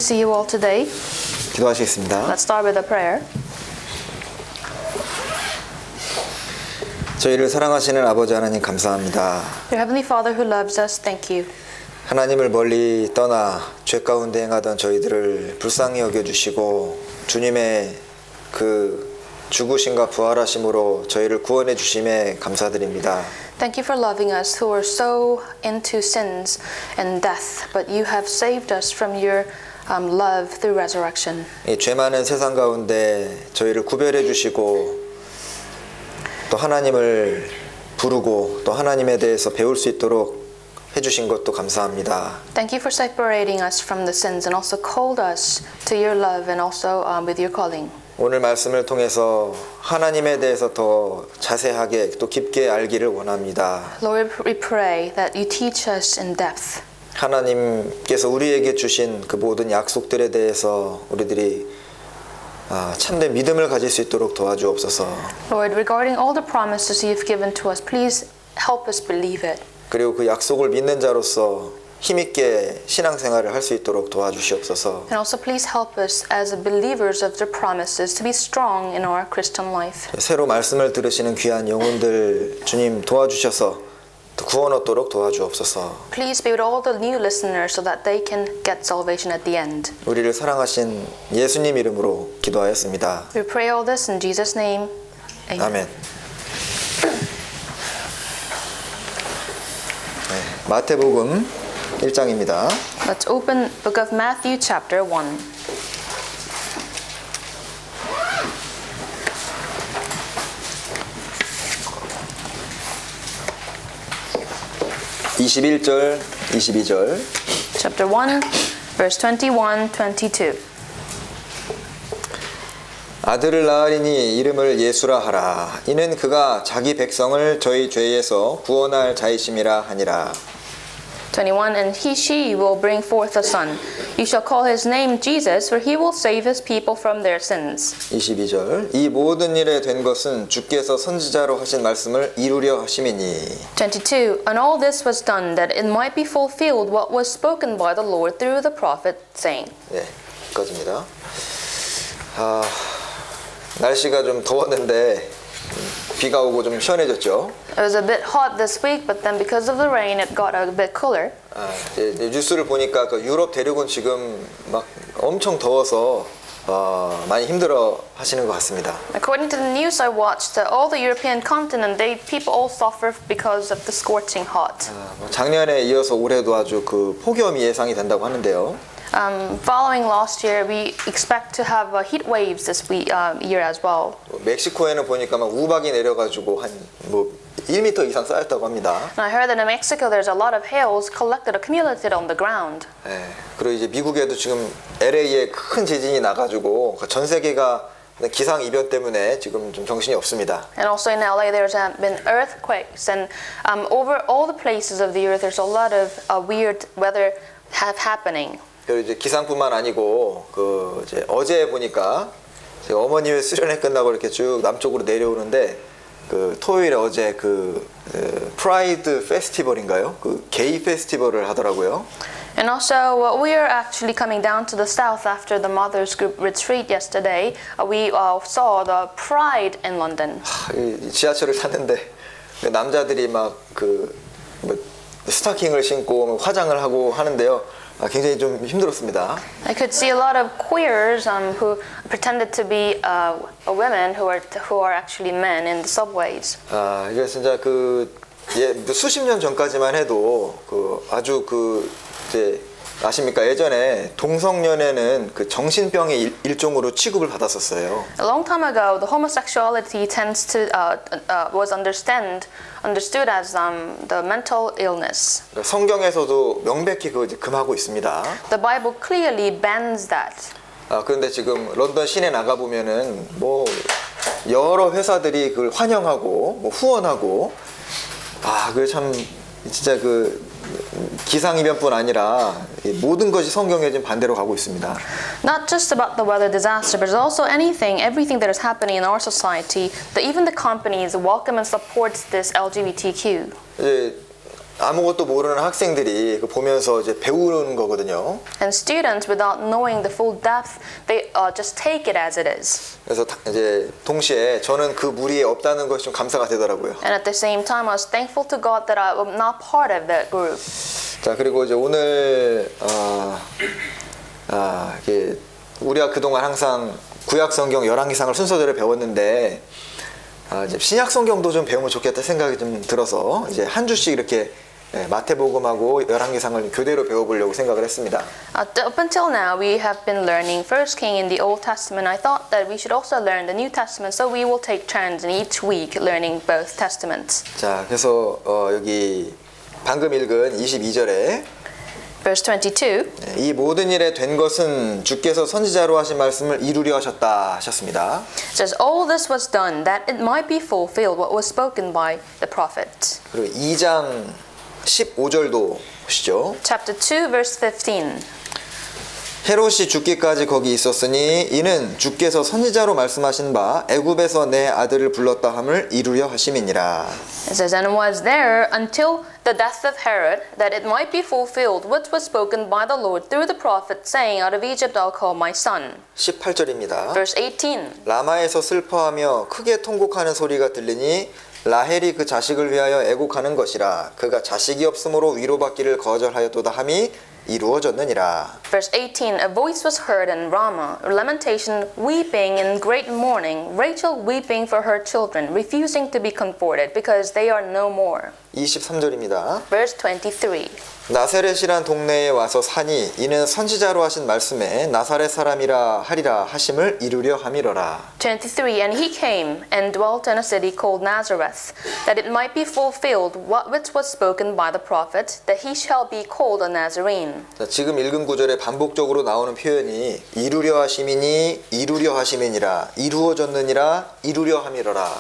see you all today. 기도하시겠습니다. Let's start with a prayer. 저희를 사랑하시는 아버지 하나님 감사합니다. Dear Heavenly Father who loves us, thank you. 하나님을 멀리 떠나 죄 가운데 행하던 저희들을 불쌍히 여겨주시고 주님의 그 죽으심과 부활하심으로 저희를 구원해 주심에 감사드립니다. Thank you for loving us who were so into sins and death, but you have saved us from your love through resurrection. 이 죄 많은 세상 가운데 저희를 구별해 주시고 또 하나님을 부르고 또 하나님에 대해서 배울 수 있도록 해주신 것도 감사합니다. Thank you for separating us from the sins and also called us to your love and also with your calling. 오늘 말씀을 통해서 하나님에 대해서 더 자세하게 또 깊게 알기를 원합니다. Lord, we pray that you teach us in depth. 하나님께서 우리에게 주신 그 모든 약속들에 대해서 우리들이 참된 믿음을 가질 수 있도록 도와주옵소서. Lord, regarding all the promises you've given to us, please help us believe it. 그리고 그 약속을 믿는 자로서 힘있게 신앙생활을 할 수 있도록 도와주시옵소서. And also please help us as believers of the promises to be strong in our Christian life. 새로 말씀을 들으시는 귀한 영혼들 주님 도와주셔서 또 구원 얻도록 도와주옵소서. Please be with all the new listeners so that they can get salvation at the end. 우리를 사랑하신 예수님 이름으로 기도하였습니다. We pray all this in Jesus' name. Amen. 아멘. 네, 마태복음 1장입니다. Let's open Book of Matthew chapter 1. (21절) (22절) Chapter 1, verse 21, 22. 아들을 낳으리니 이름을 예수라 하라. 이는 그가 자기 백성을 저희 죄에서 구원할 자이심이라 하니라. 21. And she will bring forth a son. You shall call his name Jesus, for he will save his people from their sins. 22절 이 모든 일에 된 것은 주께서 선지자로 하신 말씀을 이루려 하심이니. 22. And all this was done that it might be fulfilled what was spoken by the Lord through the prophet, saying. 네, 여기까지입니다. 날씨가 좀 더웠는데 비가 오고 좀 시원해졌죠. It was a bit hot this week, but then because of the rain, it got a bit cooler. 뉴스를 보니까 그 유럽 대륙은 지금 막 엄청 더워서 많이 힘들어 하시는 것 같습니다. According to the news I watched, all the European continent, people all suffer because of the scorching hot. 작년에 이어서 올해도 아주 그 폭염이 예상이 된다고 하는데요. Following last year, we expect to have heat waves this year as well. 멕시코에는 보니까 막 우박이 내려가지고 한 1m 이상 쌓였다고 합니다. And I heard that in Mexico, there's a lot of hails accumulated on the ground. 네, 그리고 이제 미국에도 지금 LA에 큰 지진이 나가지고 전 세계가 기상 이변 때문에 지금 좀 정신이 없습니다. And also in LA, there's been earthquakes, and over all the places of the earth, there's a lot of weird weather happening. 그리고 이제 기상뿐만 아니고 그 이제 어제 보니까 제가 어머님의 수련회 끝나고 이렇게 쭉 남쪽으로 내려오는데 그 토요일에 어제 그 프라이드 페스티벌인가요? 그 게이 페스티벌을 하더라고요. And also, we are actually coming down to the south after the Mothers Group retreat yesterday. We saw the Pride in London. 지하철을 탔는데 남자들이 막 그 스타킹을 신고 화장을 하고 하는데요. 굉장히 좀 힘들었습니다. I could see a lot of queers who pretended to be women who are actually men in the subways. 이게 진짜 수십 년 전까지만 해도 아주 이제 아십니까? 예전에 동성연애는 그 정신병의 일종으로 취급을 받았었어요. A long time ago, the homosexuality was understood as the mental illness. 성경에서도 명백히 그거 이제 금하고 있습니다. The Bible clearly bans that. 그런데 지금 런던 시내 나가 보면은 여러 회사들이 그걸 환영하고 후원하고 그게 참 진짜 기상이변뿐 아니라 모든 것이 성경에 지금 반대로 가고 있습니다. Not just about the weather disaster, but also everything that is happening in our society. Even the companies welcome and support this LGBTQ. 이제 아무것도 모르는 학생들이 보면서 이제 배우는 거거든요. And students, without knowing the full depth, they just take it as it is. 그래서 이제 동시에 저는 그 무리에 없다는 것이 좀 감사가 되더라고요. And at the same time, I was thankful to God that I was not part of that group. 자, 그리고 이제 오늘 이게 우리가 그동안 항상 구약 성경 열왕기상을 순서대로 배웠는데 이제 신약 성경도 좀 배우면 좋겠다 생각이 좀 들어서 이제 한 주씩 이렇게 마태복음하고 열왕기상을 교대로 배워보려고 생각을 했습니다. Up until now, we have been learning First King in the Old Testament. I thought that we should also learn the New Testament, so we will take turns in each week learning both testaments. 자, 그래서 여기 방금 읽은 22절에 Verse 22. 이 모든 일에 된 것은 주께서 선지자로 하신 말씀을 이루려 하셨다 하셨습니다. It says, all this was done that it might be fulfilled what was spoken by the prophet. 그리고 2장 15절도 보시죠. Chapter 2, verse 15. 헤롯이 죽기까지 거기 있었으니 이는 주께서 선지자로 말씀하신 바 애굽에서 내 아들을 불렀다 함을 이루려 하심이니라. It says, and was there until the death of Herod, that it might be fulfilled which was spoken by the Lord through the prophet, saying, out of Egypt I'll call my son. 18절입니다. Verse 18. 라마에서 슬퍼하며 크게 통곡하는 소리가 들리니 라헬이 그 자식을 위하여 애곡하는 것이라. 그가 자식이 없으므로 위로받기를 거절하였도다 함이 이루어졌느니라. Verse 18, a voice was heard in Ramah, lamentation, weeping in great mourning, Rachel weeping for her children, refusing to be comforted because they are no more. 23절입니다. Verse 23. 나사렛이란 동네에 와서 사니 이는 선지자로 하신 말씀에 나사렛 사람이라 하리라 하심을 이루려 함이로라. 23, and he came and dwelt in a city called Nazareth, that it might be fulfilled what which was spoken by the prophet, that he shall be called a Nazarene. 자, 지금 읽은 구절에 반복적으로 나오는 표현이 이루려 하심이니 이루려 하심이니라 이루어졌느니라 이루려 함이로라.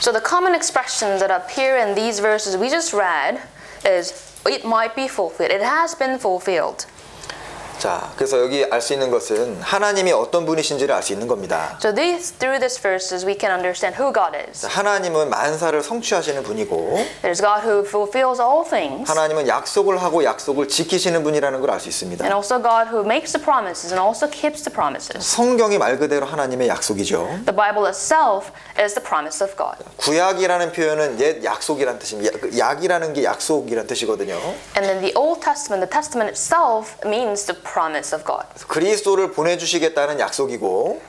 So the common expressions that appear in these verses we just read is it might be fulfilled. It has been fulfilled. 자, 그래서 여기 알 수 있는 것은 하나님이 어떤 분이신지를 알 수 있는 겁니다. So through these verses we can understand who God is. 하나님은 만사를 성취하시는 분이고 There's God who fulfills all things. 하나님은 약속을 하고 약속을 지키시는 분이라는 걸 알 수 있습니다. And also God who makes the promises and also keeps the promises. 성경이 말 그대로 하나님의 약속이죠. The Bible itself is the promise of God. 구약이라는 표현은 옛 약속이란 뜻입니다. 약이라는 게 약속이란 뜻이거든요. And then the Old Testament, the Testament itself means the promise of God. 그리스도를 보내주시겠다는 약속이고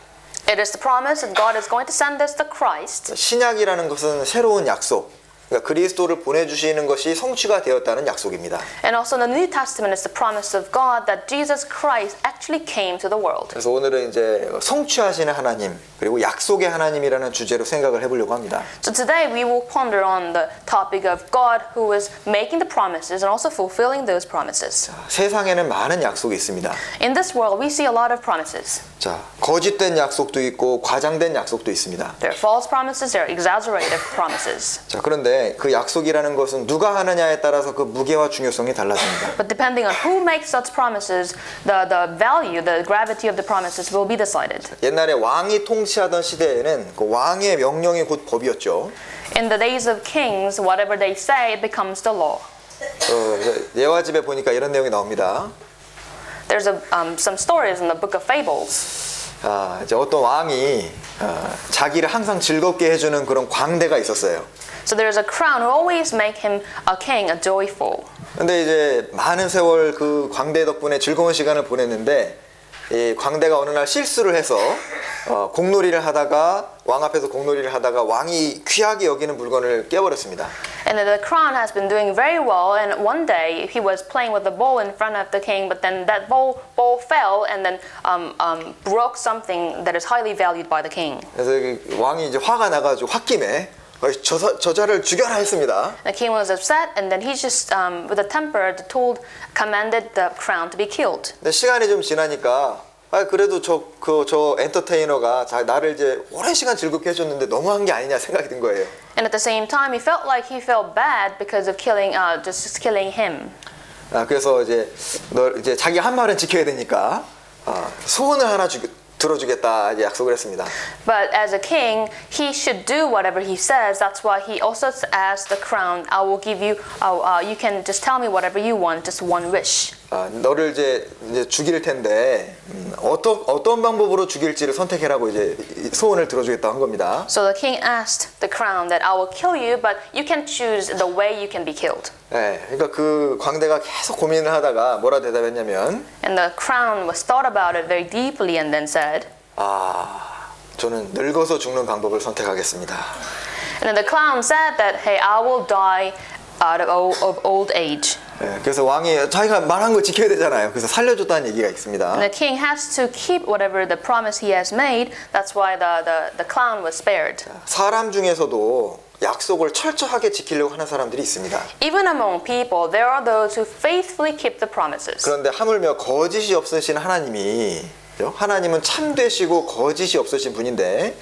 It is the promise that God is going to send us the Christ. 신약이라는 것은 새로운 약속. 그러니까 그리스도를 보내주시는 것이 성취가 되었다는 약속입니다. And also the New Testament is the promise of God that Jesus Christ actually came to the world. 그래서 오늘은 이제 성취하시는 하나님 그리고 약속의 하나님이라는 주제로 생각을 해보려고 합니다. So today we will ponder on the topic of God who is making the promises and also fulfilling those promises. 세상에는 많은 약속이 있습니다. In this world we see a lot of promises. 자, 거짓된 약속도 있고 과장된 약속도 있습니다. There are false promises, there are exaggerated promises. 자, 그런데 그 약속이라는 것은 누가 하느냐에 따라서 그 무게와 중요성이 달라집니다. But depending on who makes such promises, the value, the gravity of the promises will be decided. 옛날에 왕이 통치하던 시대에는 그 왕의 명령이 곧 법이었죠. In the days of kings, whatever they say, it becomes the law. 예화집에 보니까 이런 내용이 나옵니다. There's some stories in the book of Fables. 이제 어떤 왕이 자기를 항상 즐겁게 해주는 그런 광대가 있었어요. So there's a crown who always make him a king, a joyful. 근데 이제 많은 세월 그 광대 덕분에 즐거운 시간을 보냈는데 이 광대가 어느 날 실수를 해서 공놀이를 하다가 왕 앞에서 공놀이를 하다가 왕이 귀하게 여기는 물건을 깨버렸습니다. And the crown has been doing very well, and one day he was playing with the bowl in front of the king, but then that bowl fell and then broke something that is highly valued by the king. 그래서 왕이 이제 화가 나가지고 홧김에 저자를 죽여라 했습니다. The king was upset, and then he just, with a temper, commanded the crown to be killed. 근데 시간이 좀 지나니까 그래도 저 엔터테이너가 나를 이제 오랜 시간 즐겁게 해줬는데 너무한 게 아니냐 생각이 든 거예요. And at the same time, he felt like he felt bad because of just killing him. 그래서 이제 자기 한 말은 지켜야 되니까 소원을 하나 들어주겠다 이제 약속을 했습니다. But as a king, he should do whatever he says. That's why he also asked the crown, I will give you, you can just tell me whatever you want, just one wish. 너를 이제 죽일 텐데 어떤 방법으로 죽일지를 선택해라고 이제 소원을 들어주겠다 한 겁니다. So the king asked the crown that I will kill you, but you can choose the way you can be killed. 네, 그러니까 그 광대가 계속 고민을 하다가 뭐라 대답했냐면 And the crown was thought about it very deeply and then said, 저는 늙어서 죽는 방법을 선택하겠습니다. and then the clown said that, hey, I will die out of old age. 네, 그래서 왕이 자기가 말한 거 지켜야 되잖아요. 그래서 살려줬다는 얘기가 있습니다. And the king has to keep whatever the promise he has made. That's why the clown was spared. 사람 중에서도 약속을 철저하게 지키려고 하는 사람들이 있습니다. Even among people, there are those who faithfully keep the promises. 그런데 하물며 거짓이 없으신 하나님은 참되시고 거짓이 없으신 분인데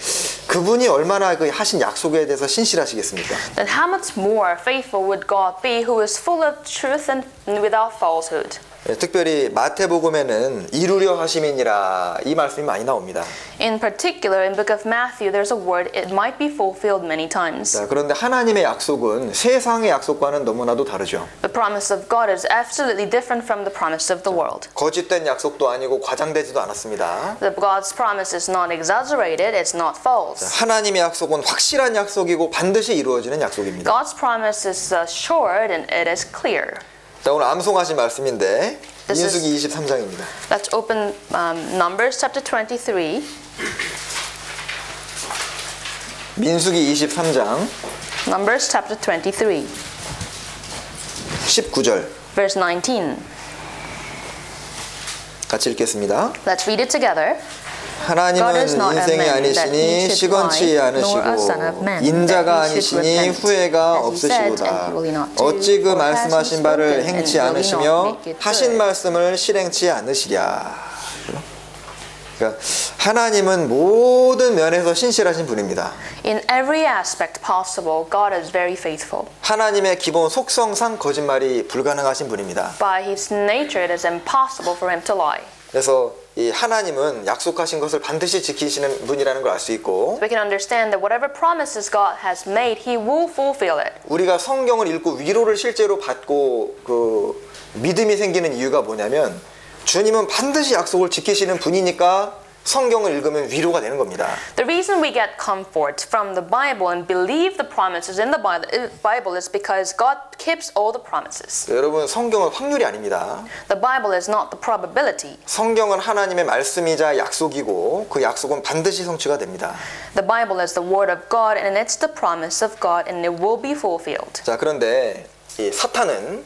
그분이 얼마나 그 하신 약속에 대해서 신실하시겠습니까? Then how much more faithful would God be, who is full of truth and without falsehood? 특별히 마태복음에는 이루려 하심이니라 이 말씀이 많이 나옵니다. In particular, in the book of Matthew, there's a word, it might be fulfilled many times. 그런데 하나님의 약속은 세상의 약속과는 너무나도 다르죠. The promise of God is absolutely different from the promise of the world. 거짓된 약속도 아니고 과장되지도 않았습니다. God's promise is not exaggerated, it's not false. 하나님의 약속은 확실한 약속이고 반드시 이루어지는 약속입니다. God's promise is assured and it is clear. 자, 오늘 암송하신 말씀인데 This is- 민수기 23장입니다. Let's open Numbers chapter 23. 민수기 23장 Numbers chapter 23, 19절 verse 19. 같이 읽겠습니다. Let's read it together. 하나님은 God is not a 인생이 man that he 아니시니 should 시건치 lie, nor a son of 않으시고 man 인자가 that he should 아니시니 repent. 후회가 As he said, 없으시도다. and he will not do, 어찌 그 or has he 말씀하신 바를 spoken, and 행치 will he not 않으시며 make it 하신 good? 말씀을 실행치 않으시랴. 그러니까 하나님은 모든 면에서 신실하신 분입니다. In every aspect possible, God is very faithful. 하나님의 기본 속성상 거짓말이 불가능하신 분입니다. By his nature, it is impossible for him to lie. 그래서 이 하나님은 약속하신 것을 반드시 지키시는 분이라는 걸 알 수 있고 We can understand that whatever promises God has made, he will fulfill it. 우리가 성경을 읽고 위로를 실제로 받고 그 믿음이 생기는 이유가 뭐냐면 주님은 반드시 약속을 지키시는 분이니까 성경을 읽으면 위로가 되는 겁니다. The reason we get comfort from the Bible and believe the promises in the Bible is because God keeps all the promises. 여러분 성경은 확률이 아닙니다. The Bible is not the probability. 성경은 하나님의 말씀이자 약속이고 그 약속은 반드시 성취가 됩니다. The Bible is the word of God and it's the promise of God and it will be fulfilled. 자, 그런데 이 사탄은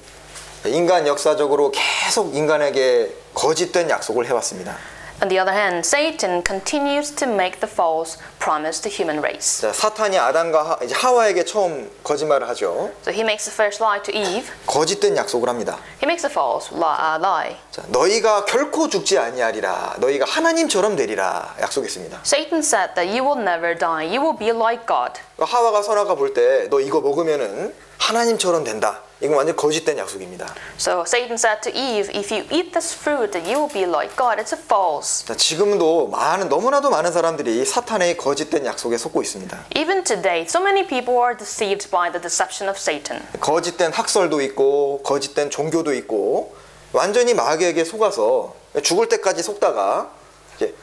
인간 역사적으로 계속 인간에게 거짓된 약속을 해왔습니다. On the other hand, Satan continues to make the false promise to human race. 자, 사탄이 아담과 이제 하와에게 처음 거짓말을 하죠. So he makes the first lie to Eve. 거짓된 약속을 합니다. He makes a false lie. 자, 너희가 결코 죽지 아니하리라. 너희가 하나님처럼 되리라. 약속했습니다. Satan said that you will never die. You will be like God. 하와가 선악과 볼 때 너 이거 먹으면은 하나님처럼 된다. 이건 완전 거짓된 약속입니다. So Satan said to Eve, if you eat this fruit, that you will be like God. It's a false. 자, 지금도 너무나도 많은 사람들이 사탄의 거짓된 약속에 속고 있습니다. Even today, so many people are deceived by the deception of Satan. 거짓된 학설도 있고 거짓된 종교도 있고 완전히 마귀에게 속아서 죽을 때까지 속다가 이제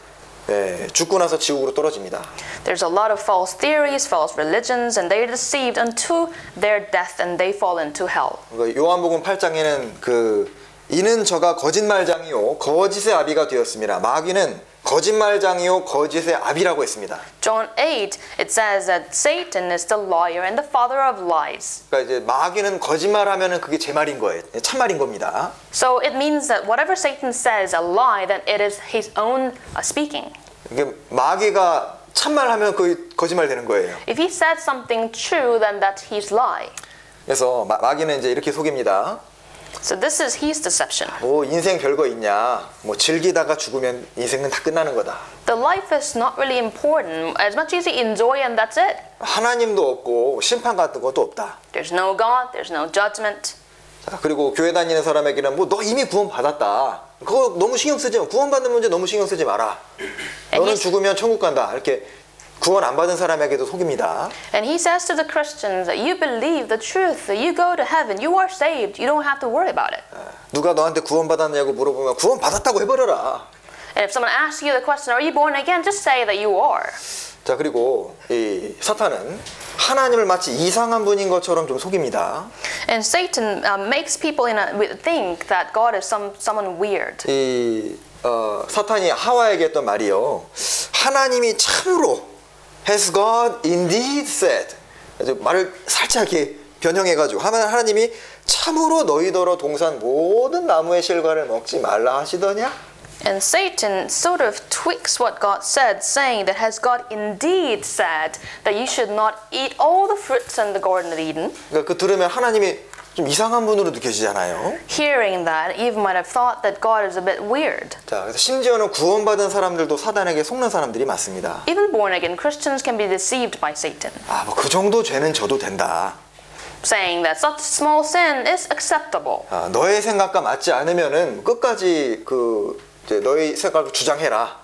죽고 나서 지옥으로 떨어집니다. There's a lot of false theories, false religions, and they're deceived unto their death and they fall into hell. 요한복음 8장에는 이는 저가 거짓말장이요 거짓의 아비가 되었습니다. 마귀는 거짓말장이요 거짓의 아비라고 했습니다. John 8, it says that Satan is the liar and the father of lies. 그러니까 이제 마귀는 거짓말하면은 그게 제 말인 거예요. 참말인 겁니다. So it means that whatever Satan says a lie, then it is his own speaking. 이게 마귀가 참말하면 그 거짓말 되는 거예요. If he said something true, then that's his lie. 그래서 마귀는 이제 이렇게 속입니다. So this is his deception. 뭐 인생 별거 있냐? 뭐 즐기다가 죽으면 인생은 다 끝나는 거다. The life is not really important. As much as you enjoy and that's it. 하나님도 없고 심판 같은 것도 없다. There's no God, there's no judgment. 자, 그리고 교회 다니는 사람에게는 뭐 너 이미 구원 받았다. 그거 너무 신경 쓰지 마. 구원받는 문제 너무 신경 쓰지 마라. 너는 죽으면 천국 간다. 이렇게 구원 안 받은 사람에게도 속입니다. And he says to the Christians that you believe the truth, that you go to heaven, you are saved, you don't have to worry about it. 누가 너한테 구원 받았냐고 물어보면 구원 받았다고 해버려라. And if someone asks you the question, are you born again? Just say that you are. 자, 그리고 이 사탄은 하나님을 마치 이상한 분인 것처럼 좀 속입니다. And Satan makes people think that God is someone weird. 이 사탄이 하와에게 했던 말이요. 하나님이 참으로 has God indeed said. 말을 살짝 이렇게 변형해가지고 하나님이 참으로 너희더러 동산 모든 나무의 실과를 먹지 말라 하시더냐? And Satan sort of tweaks what God said, saying that has God indeed said that you should not eat all the fruits in the Garden of Eden? 그러니까 그 들으면 하나님이 좀 이상한 분으로 느껴지잖아요. Hearing that, Eve might have thought that God is a bit weird. 자, 그래서 심지어는 구원받은 사람들도 사단에게 속는 사람들이 많습니다. Even born again Christians can be deceived by Satan, 아, 뭐 그 정도 죄는 져도 된다. saying that such small sin is acceptable. 아, 너의 생각과 맞지 않으면은 끝까지 이제 너의 생각을 주장해라.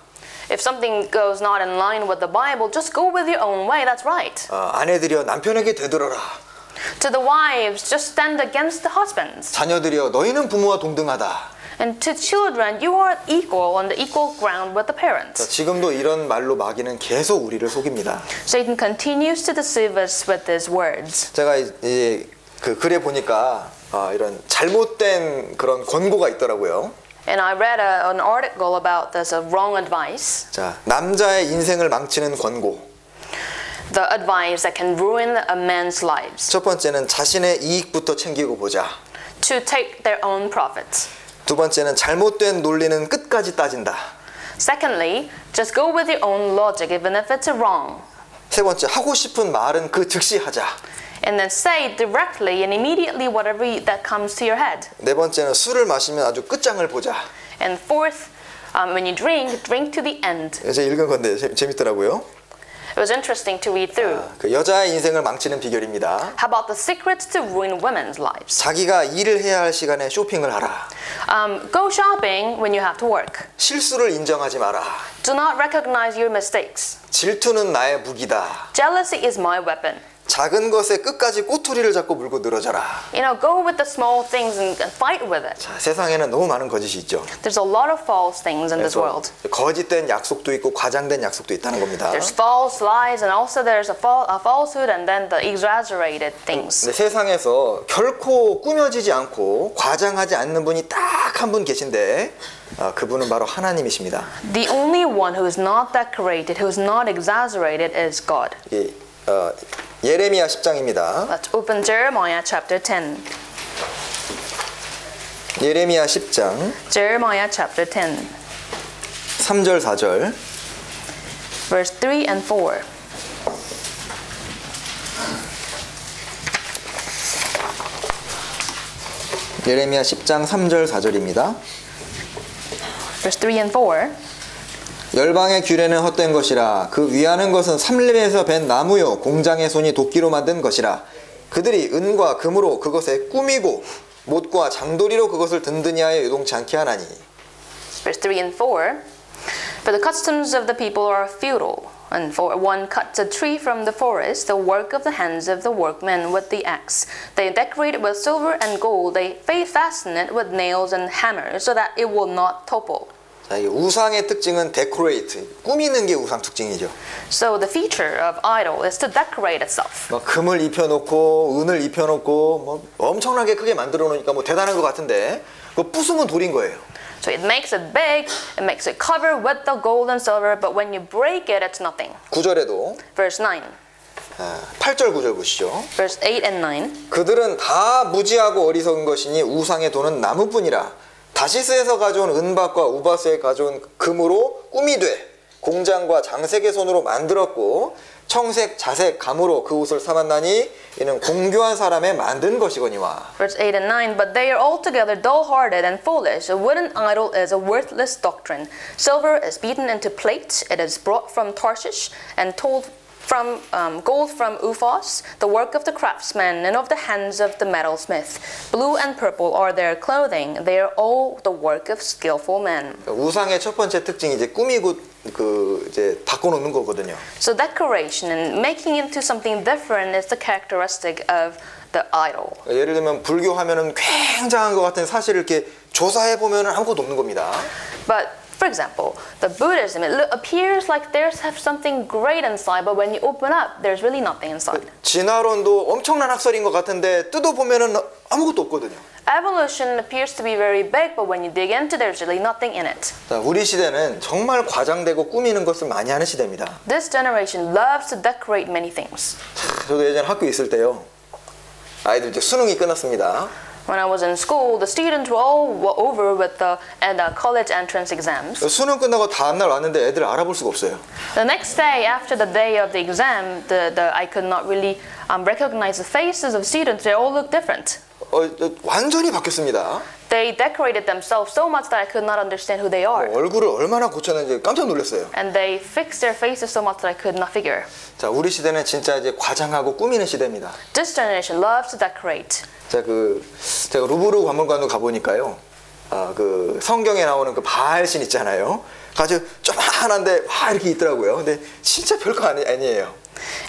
If something goes not in line with the Bible, just go with your own way. That's right. 아내들이여 남편에게 되돌아라. To the wives, just stand against the husbands. 자녀들이여 너희는 부모와 동등하다. And to children, you are equal on the equal ground with the parents. 자, 지금도 이런 말로 마귀는 계속 우리를 속입니다. Satan continues to deceive us with these words. 제가 그 글에 보니까 이런 잘못된 그런 권고가 있더라고요. And I read an article about this wrong advice. 자, 남자의 인생을 망치는 권고. The advice that can ruin a man's lives. 첫 번째는 자신의 이익부터 챙기고 보자. To take their own profits. 두 번째는 잘못된 논리는 끝까지 따진다. Secondly, just go with your own logic even if it's wrong. 세 번째, 하고 싶은 말은 그 즉시 하자. And then say directly and immediately whatever that comes to your head. 네 번째는 술을 마시면 아주 끝장을 보자. And fourth, when you drink to the end. 제가 읽은 건데 재밌더라고요. It was interesting to read through. 그 여자의 인생을 망치는 비결입니다. How about the secrets to ruin women's lives? 자기가 일을 해야 할 시간에 쇼핑을 하라. Go shopping when you have to work. 실수를 인정하지 마라. Do not recognize your mistakes. 질투는 나의 무기다. Jealousy is my weapon. 작은 것에 끝까지 꼬투리를 잡고 물고 늘어져라. You know, go with the small things and fight with it. 자, 세상에는 너무 많은 거짓이 있죠. There's a lot of false things in this world. 거짓된 약속도 있고 과장된 약속도 있다는 겁니다. There's false lies and also there's a falsehood and then the exaggerated things. 근데 세상에서 결코 꾸며지지 않고 과장하지 않는 분이 딱 한 분 계신데 그분은 바로 하나님이십니다. The only one who is not decorated, who is not exaggerated is God. 예레미야 10장입니다. Let's open Jeremiah chapter 10. 예레미야 10장 Jeremiah chapter 10, 3절 4절 verse 3 and 4. 예레미야 10장 3절 4절입니다. Verse 3 and 4. 열방의 규례는 헛된 것이라 그 위하는 것은 삼림에서 벤 나무요 공장의 손이 도끼로 만든 것이라 그들이 은과 금으로 그것에 꾸미고 못과 장도리로 그것을 든든히 하여 요동치 않게 하나니. Verse 3 and 4. For the customs of the people are futile, and for one cuts a tree from the forest, the work of the hands of the workmen with the axe. They decorate it with silver and gold, they fasten it with nails and hammers, so that it will not topple. 자, 이 우상의 특징은 데코레이트, 꾸미는 게 우상 특징이죠. So the feature of idol is to decorate itself. 막 금을 입혀놓고 은을 입혀놓고 뭐 엄청나게 크게 만들어 놓으니까 뭐 대단한 것 같은데 그거 부수면 돌인 거예요. So it makes it big, it makes it covered with the gold and silver, but when you break it, it's nothing. 9절에도 Verse 9. 8절 9절 보시죠. Verse 8 and 9. 그들은 다 무지하고 어리석은 것이니 우상의 돈은 나무뿐이라 다시스에서 가져온 은박과 우바스에 가져온 금으로 꾸미되 공장과 장색의 손으로 만들었고 청색, 자색, 감으로 그 옷을 삼았나니 이는 공교한 사람의 만든 것이거니와. Verse 8 and 9. But they are altogether dull-hearted and foolish. A wooden idol is a worthless doctrine. Silver is beaten into plate. It is brought from Tarshish and told gold from Uphaz, the work of the craftsman, and of the hands of the metalsmith. Blue and purple are their clothing. They are all the work of skillful men. 우상의 첫 번째 특징이 이제 꾸미고 이제 바꿔놓는 거거든요. So decoration and making into something different is the characteristic of the idol. 예를 들면 불교 하면은 굉장한 것 같은 사실을 이렇게 조사해 보면은 아무것도 없는 겁니다. But for example, the Buddhism, it appears like there's something great inside, but when you open up, there's really nothing inside. 진화론도 엄청난 학설인 것 같은데 뜯어 보면은 아무것도 없거든요. Evolution appears to be very big, but when you dig into, there's really nothing in it. 자, 우리 시대는 정말 과장되고 꾸미는 것을 많이 하는 시대입니다. This generation loves to decorate many things. 저도 예전 학교에 있을 때요. 아이들 이제 수능이 끝났습니다. When I was in school, the students were all over with the college entrance exams. 수능 끝나고 다음 날 왔는데 애들 알아볼 수가 없어요. The next day, after the day of the exam, I could not really recognize the faces of students. They all look different. 완전히 바뀌었습니다. They decorated themselves so much that I could not understand who they are. 얼굴을 얼마나 고쳤는지 깜짝 놀랐어요. And they fixed their faces so much that I could not figure. 자, 우리 시대는 진짜 이제 과장하고 꾸미는 시대입니다. This generation loves to decorate. 자, 제가 루브르 박물관도 가보니까요. 성경에 나오는 그 바알신 있잖아요. 아주 조그만한데 와 이렇게 있더라고요. 근데 진짜 별거 아니에요.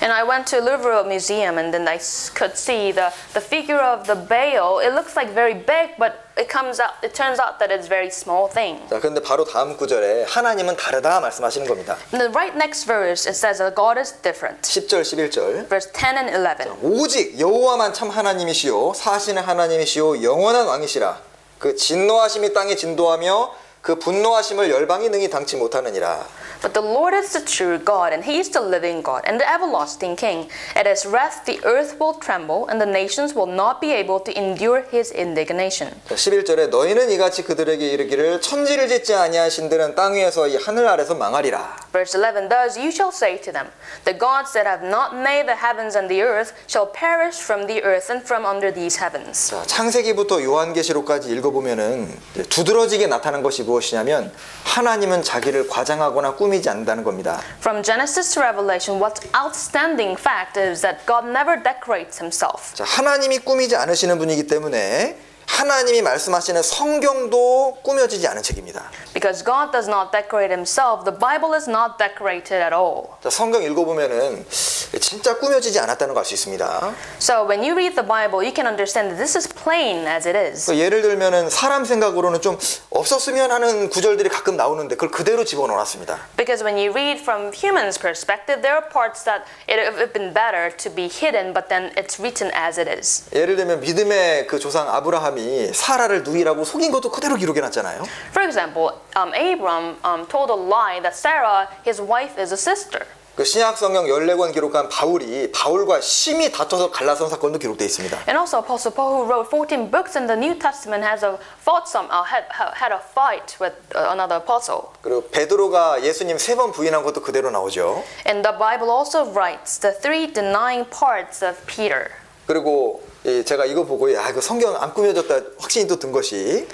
And I went to Louvre Museum, and then I could see the figure of the Baal. It looks like very big, but it turns out that it's a very small thing. 자, 그런데 바로 다음 구절에 하나님은 다르다 말씀하시는 겁니다. In the right next verse, it says that God is different. 10절, 11절. Verse 10 and 11. 오직 여호와만 참 하나님이시요 사신의 하나님이시요 영원한 왕이시라. 그 진노하심이 땅에 진도하며 그 분노하심을 열방이 능히 당치 못하느니라. But the Lord is the true God, and He is the living God, and the everlasting King. At His wrath the earth will tremble, and the nations will not be able to endure His indignation. 11절에 너희는 이같이 그들에게 이르기를 천지를 짓지 아니한 신들은 땅 위에서 이 하늘 아래서 망하리라. Verse 11, Thus you shall say to them, The gods that have not made the heavens and the earth shall perish from the earth and from under these heavens. 자, 창세기부터 요한계시록까지 읽어보면은 두드러지게 나타난 것이 무엇이냐면 하나님은 자기를 과장하거나 꾸미지 않는다는 겁니다. From Genesis to Revelation, what's outstanding fact is that God never decorates Himself. 자, 하나님이 꾸미지 않으시는 분이기 때문에 하나님이 말씀하시는 성경도 꾸며지지 않은 책입니다. Because God does not decorate Himself, the Bible is not decorated at all. 자, 성경 읽어보면은 진짜 꾸며지지 않았다는 걸 알 수 있습니다. So when you read the Bible, you can understand that this is plain as it is. 예를 들면은 사람 생각으로는 좀 없었으면 하는 구절들이 가끔 나오는데 그걸 그대로 집어넣어놨습니다. Because when you read from humans' perspective, there are parts that it would have been better to be hidden, but then it's written as it is. 예를 들면 믿음의 그 조상 아브라함이 사라를 누이라고 속인 것도 그대로 기록해놨잖아요. For example, Abram told a lie that Sarah, his wife, is a sister. 그 신약 성경 14권 기록한 바울이 바울과 심히 다퉈서 갈라선 사건도 기록되어 있습니다. And also Apostle Paul, who wrote 14 books in the New Testament, had a fight with another apostle. 그리고 베드로가 예수님 3번 부인한 것도 그대로 나오죠. And the Bible also writes the 3 denying parts of Peter. 그리고 제가 이거 보고 이거 성경 안 꾸며졌다 확신이 또 든 것이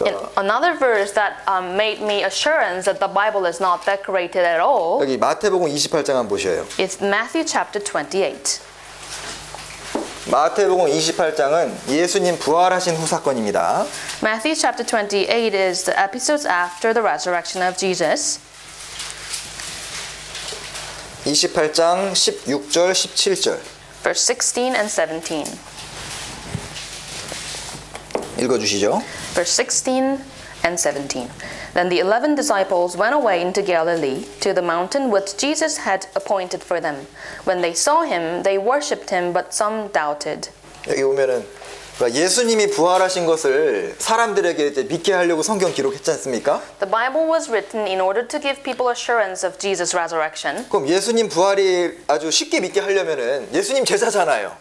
And another verse that made me assurance that the Bible is not decorated at all. 여기 마태복음 28장 한번 보셔요. It's Matthew chapter 28. 마태복음 28장은 예수님 부활하신 후 사건입니다. Matthew chapter 28 is the episodes after the resurrection of Jesus. 28장 16절 17절 Verse 16 and 17. 읽어주시죠. Verse 16 and 17. Then the 11 disciples went away into Galilee to the mountain which Jesus had appointed for them. When they saw Him, they worshipped Him, but some doubted. 여기 보면은 예수님이 부활하신 것을 사람들에게 이제 믿게 하려고 성경 기록했지 않습니까? The Bible was written in order to give people assurance of Jesus' resurrection. 그럼 예수님 부활이 아주 쉽게 믿게 하려면은 예수님 제자잖아요.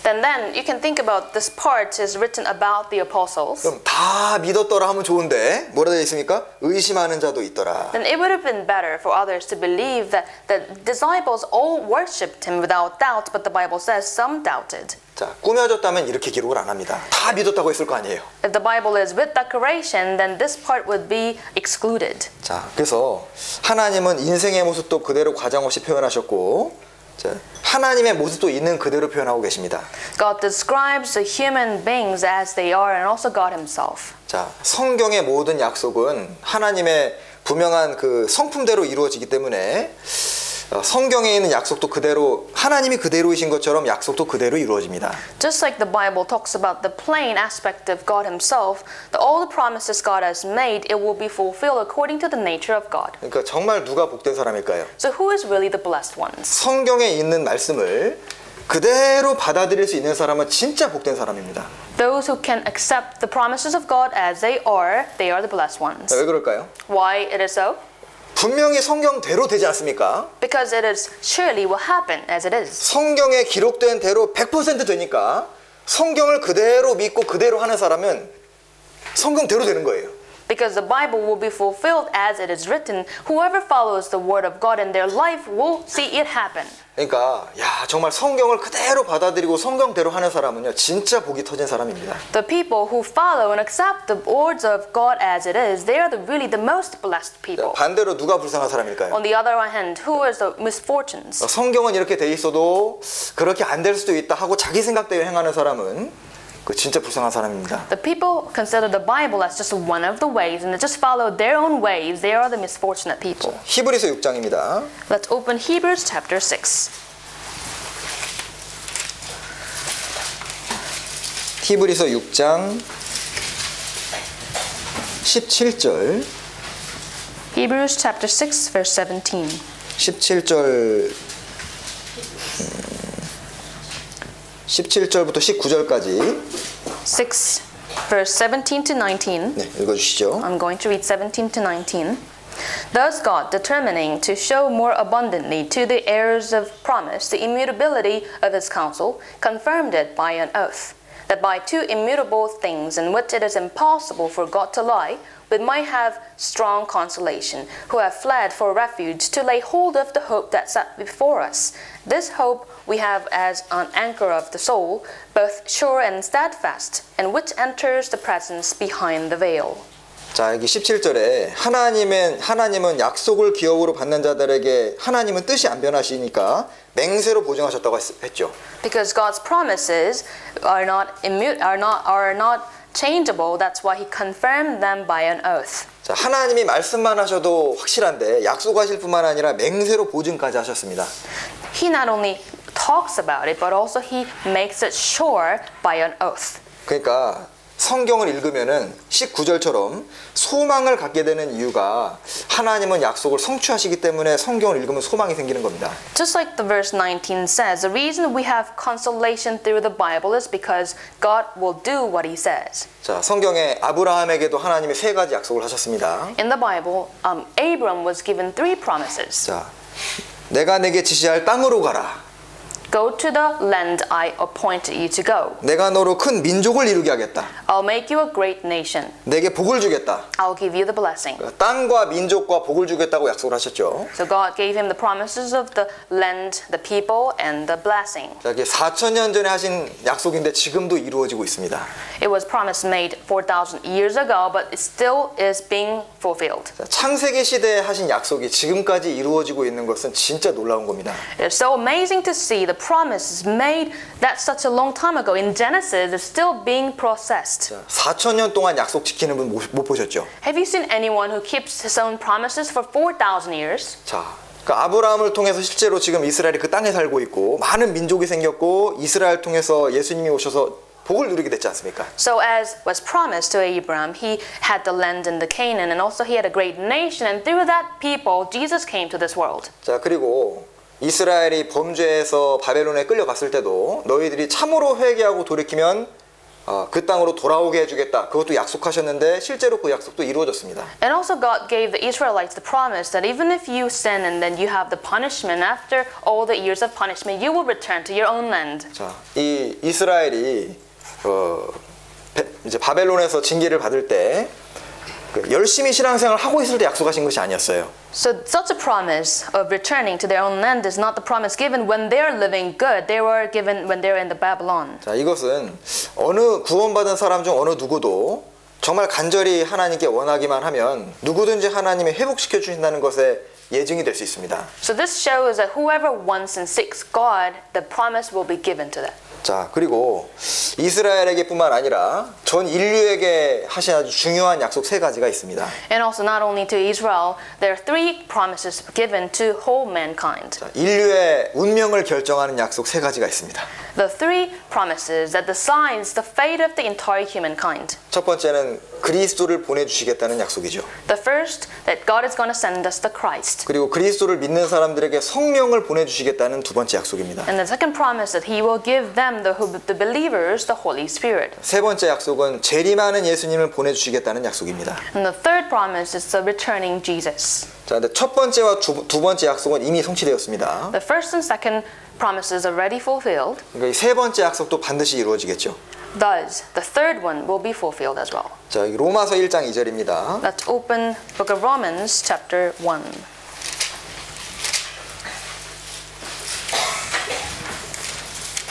then you can think about this part is written about the apostles. 그럼 다 믿었더라 하면 좋은데 뭐라 되어 있습니까? 의심하는 자도 있더라. Then it would have been better for others to believe that the disciples all worshipped him without doubt, but the Bible says some doubted. 자, 꾸며졌다면 이렇게 기록을 안 합니다. 다 믿었다고 했을 거 아니에요. If the Bible is with decoration, then this part would be excluded. 자, 그래서 하나님은 인생의 모습도 그대로 과장 없이 표현하셨고, 자, 하나님의 모습도 있는 그대로 표현하고 계십니다. God describes the human beings as they are and also God himself. 자, 성경의 모든 약속은 하나님의 분명한 그 성품대로 이루어지기 때문에 성경에 있는 약속도 그대로 하나님이 그대로이신 것처럼 약속도 그대로 이루어집니다. Just like the Bible talks about the plain aspect of God himself, all the promises God has made, it will be fulfilled according to the nature of God. 그러니까 정말 누가 복된 사람일까요? So who is really the blessed ones? 성경에 있는 말씀을 그대로 받아들일 수 있는 사람은 진짜 복된 사람입니다. Those who can accept the promises of God as they are the blessed ones. 자, 왜 그럴까요? Why it is so? 분명히 성경대로 되지 않습니까? Because it is surely will happen as it is. 성경에 기록된 대로 100% 되니까 성경을 그대로 믿고 그대로 하는 사람은 성경대로 되는 거예요. Because the Bible will be fulfilled as it is written. Whoever follows the word of God in their life will see it happen. 그러니까 야 정말 성경을 그대로 받아들이고 성경대로 하는 사람은요 진짜 복이 터진 사람입니다. The people who follow and accept the words of God as it is, they are really the most blessed people. 반대로 누가 불쌍한 사람일까요? On the other hand, who is the misfortunes? 성경은 이렇게 돼 있어도 그렇게 안 될 수도 있다 하고 자기 생각대로 행하는 사람은 그 진짜 불쌍한 사람입니다. The people consider the Bible as just one of the ways and they just follow their own ways. They are the misfortunate people. 히브리서 6장입니다. Let's open Hebrews chapter 6. 히브리서 6장 17절 Hebrews chapter 6 verse 17. 17절 17절부터 19절까지 6 verse 17 to 19. 네, 읽어주시죠. I'm going to read 17 to 19. Thus God, determining to show more abundantly to the heirs of promise the immutability of his counsel, confirmed it by an oath, that by two immutable things in which it is impossible for God to lie, we might have strong consolation, who have fled for refuge to lay hold of the hope that sat before us. This hope we have as an anchor of the soul, both sure and steadfast, and which enters the presence behind the veil. 자, 여기 17절에 하나님은 약속을 기업으로 받는 자들에게 하나님은 뜻이 안 변하시니까 맹세로 보증하셨다고 했죠. Because God's promises are not changeable, that's why he confirmed them by an oath. 자, 하나님이 말씀만 하셔도 확실한데 약속하실 뿐만 아니라 맹세로 보증까지 하셨습니다. He not only talks about it, but also he makes it sure by an oath. 그러니까 성경을 읽으면은 19절처럼 소망을 갖게 되는 이유가 하나님은 약속을 성취하시기 때문에 성경을 읽으면 소망이 생기는 겁니다. Just like the verse 19 says, the reason we have consolation through the Bible is because God will do what he says. 자, 성경에 아브라함에게도 하나님이 세 가지 약속을 하셨습니다. In the Bible, Abram was given 3 promises. 자, 내가 내게 지시할 땅으로 가라. Go to the land I appointed you to go. 내가 너로 큰 민족을 이루게 하겠다. I'll make you a great nation. 내게 복을 주겠다. I'll give you the blessing. 땅과 민족과 복을 주겠다고 약속을 하셨죠. So God gave him the promises of the land, the people, and the blessing. 자, 이게 4,000년 전에 하신 약속인데 지금도 이루어지고 있습니다. It was promise made 4,000 years ago, but it still is being fulfilled. 자, 창세기 시대에 하신 약속이 지금까지 이루어지고 있는 것은 진짜 놀라운 겁니다. It's so amazing to see the promises made that such a long time ago in Genesis is still being processed. 4,000년 동안 약속 지키는 분 못 보셨죠? Have you seen anyone who keeps his own promises for 4,000 years? 자, 그러니까 아브라함을 통해서 실제로 지금 이스라엘이 그 땅에 살고 있고 많은 민족이 생겼고 이스라엘 통해서 예수님이 오셔서 복을 누리게 됐지 않습니까? So as was promised to Abraham, he had the land in the Canaan and also he had a great nation, and through that people Jesus came to this world. 자, 그리고 이스라엘이 범죄해서 바벨론에 끌려갔을 때도 너희들이 참으로 회개하고 돌이키면 그 땅으로 돌아오게 해주겠다. 그것도 약속하셨는데 실제로 그 약속도 이루어졌습니다. And also God gave the Israelites the promise that even if you sin and then you have the punishment, after all the years of punishment, you will return to your own land. 자, 이 이스라엘이 이제 바벨론에서 징계를 받을 때 열심히 신앙생활을 하고 있을 때 약속하신 것이 아니었어요. So such a promise of returning to their own land is not the promise given when they're living good. They were given when they're in the Babylon. 자, 이것은 어느 구원받은 사람 중 어느 누구도 정말 간절히 하나님께 원하기만 하면 누구든지 하나님이 회복시켜 주신다는 것에 예증이 될 수 있습니다. So this shows that whoever wants and seeks God, the promise will be given to them. 자, 그리고 이스라엘에게뿐만 아니라 전 인류에게 하신 아주 중요한 약속 세 가지가 있습니다. And also not only to Israel, there are three promises given to whole mankind. 자, 인류의 운명을 결정하는 약속 세 가지가 있습니다. The three promises that decides the fate of the entire humankind. 첫 번째는 그리스도를 보내주시겠다는 약속이죠. The first, that God is going to send us the Christ. 그리고 그리스도를 믿는 사람들에게 성령을 보내주시겠다는 두 번째 약속입니다. And the second promise that He will give them, the believers, the Holy Spirit. 세 번째 약속은 재림하는 예수님을 보내주시겠다는 약속입니다. And the third promise is the returning Jesus. 자, 근데 첫 번째와 두 번째 약속은 이미 성취되었습니다. The first and second promises are already fulfilled. 그러니까 이 세 번째 약속도 반드시 이루어지겠죠. Thus, the third one will be fulfilled as well. 자, 로마서 1장 2절입니다. Let's open Book of Romans, chapter 1.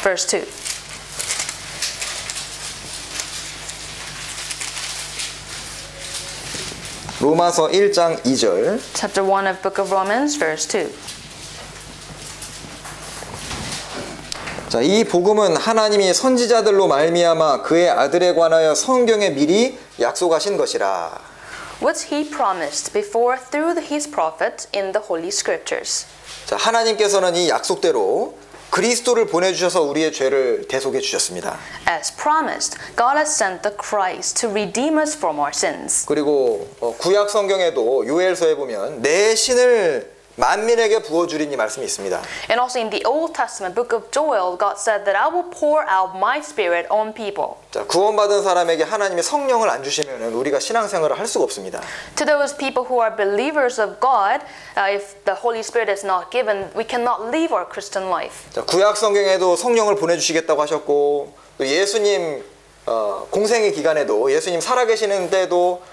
Verse 2. 로마서 1장 2절. Chapter 1 of Book of Romans, verse 2. 자, 이 복음은 하나님이 선지자들로 말미암아 그의 아들에 관하여 성경에 미리 약속하신 것이라. What he promised before through his prophet in the Holy Scriptures. 자, 하나님께서는 이 약속대로 그리스도를 보내주셔서 우리의 죄를 대속해 주셨습니다. As promised, God has sent the Christ to redeem us from our sins. 그리고 구약 성경에도 요엘서에 보면 내 신을 만민에게 부어주리니 말씀이 있습니다. And also in the Old Testament book of Joel, God said that I will pour out my spirit on people. 자, 구원받은 사람에게 하나님이 성령을 안 주시면 우리가 신앙생활을 할 수가 없습니다. To those people who are believers of God, if the Holy Spirit is not given, we cannot live our Christian life. 자, 구약 성경에도 성령을 보내주시겠다고 하셨고 또 예수님 공생의 기간에도 예수님 살아계시는 때도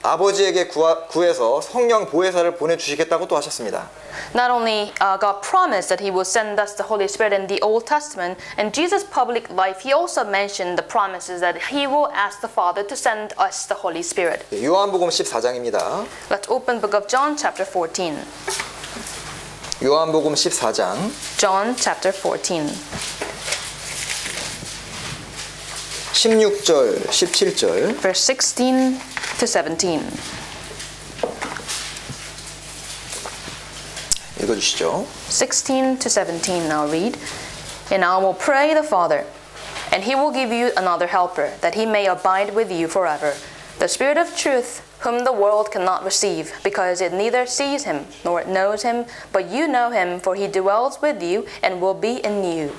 아버지에게 구해서 성령 보혜사를 보내주시겠다고 또 하셨습니다. Not only God promised that He will send us the Holy Spirit in the Old Testament, in Jesus' public life, He also mentioned the promises that He will ask the Father to send us the Holy Spirit. 요한복음 14장입니다. Let's open Book of John, chapter 14. 요한복음 14장. John, chapter 14. 16절, 17절. Verse 16 to 17. 읽어주시죠. 16 to 17 I'll read. And I will pray the Father, and He will give you another helper, that He may abide with you forever. The Spirit of truth, whom the world cannot receive, because it neither sees Him nor knows Him, but you know Him, for He dwells with you and will be in you.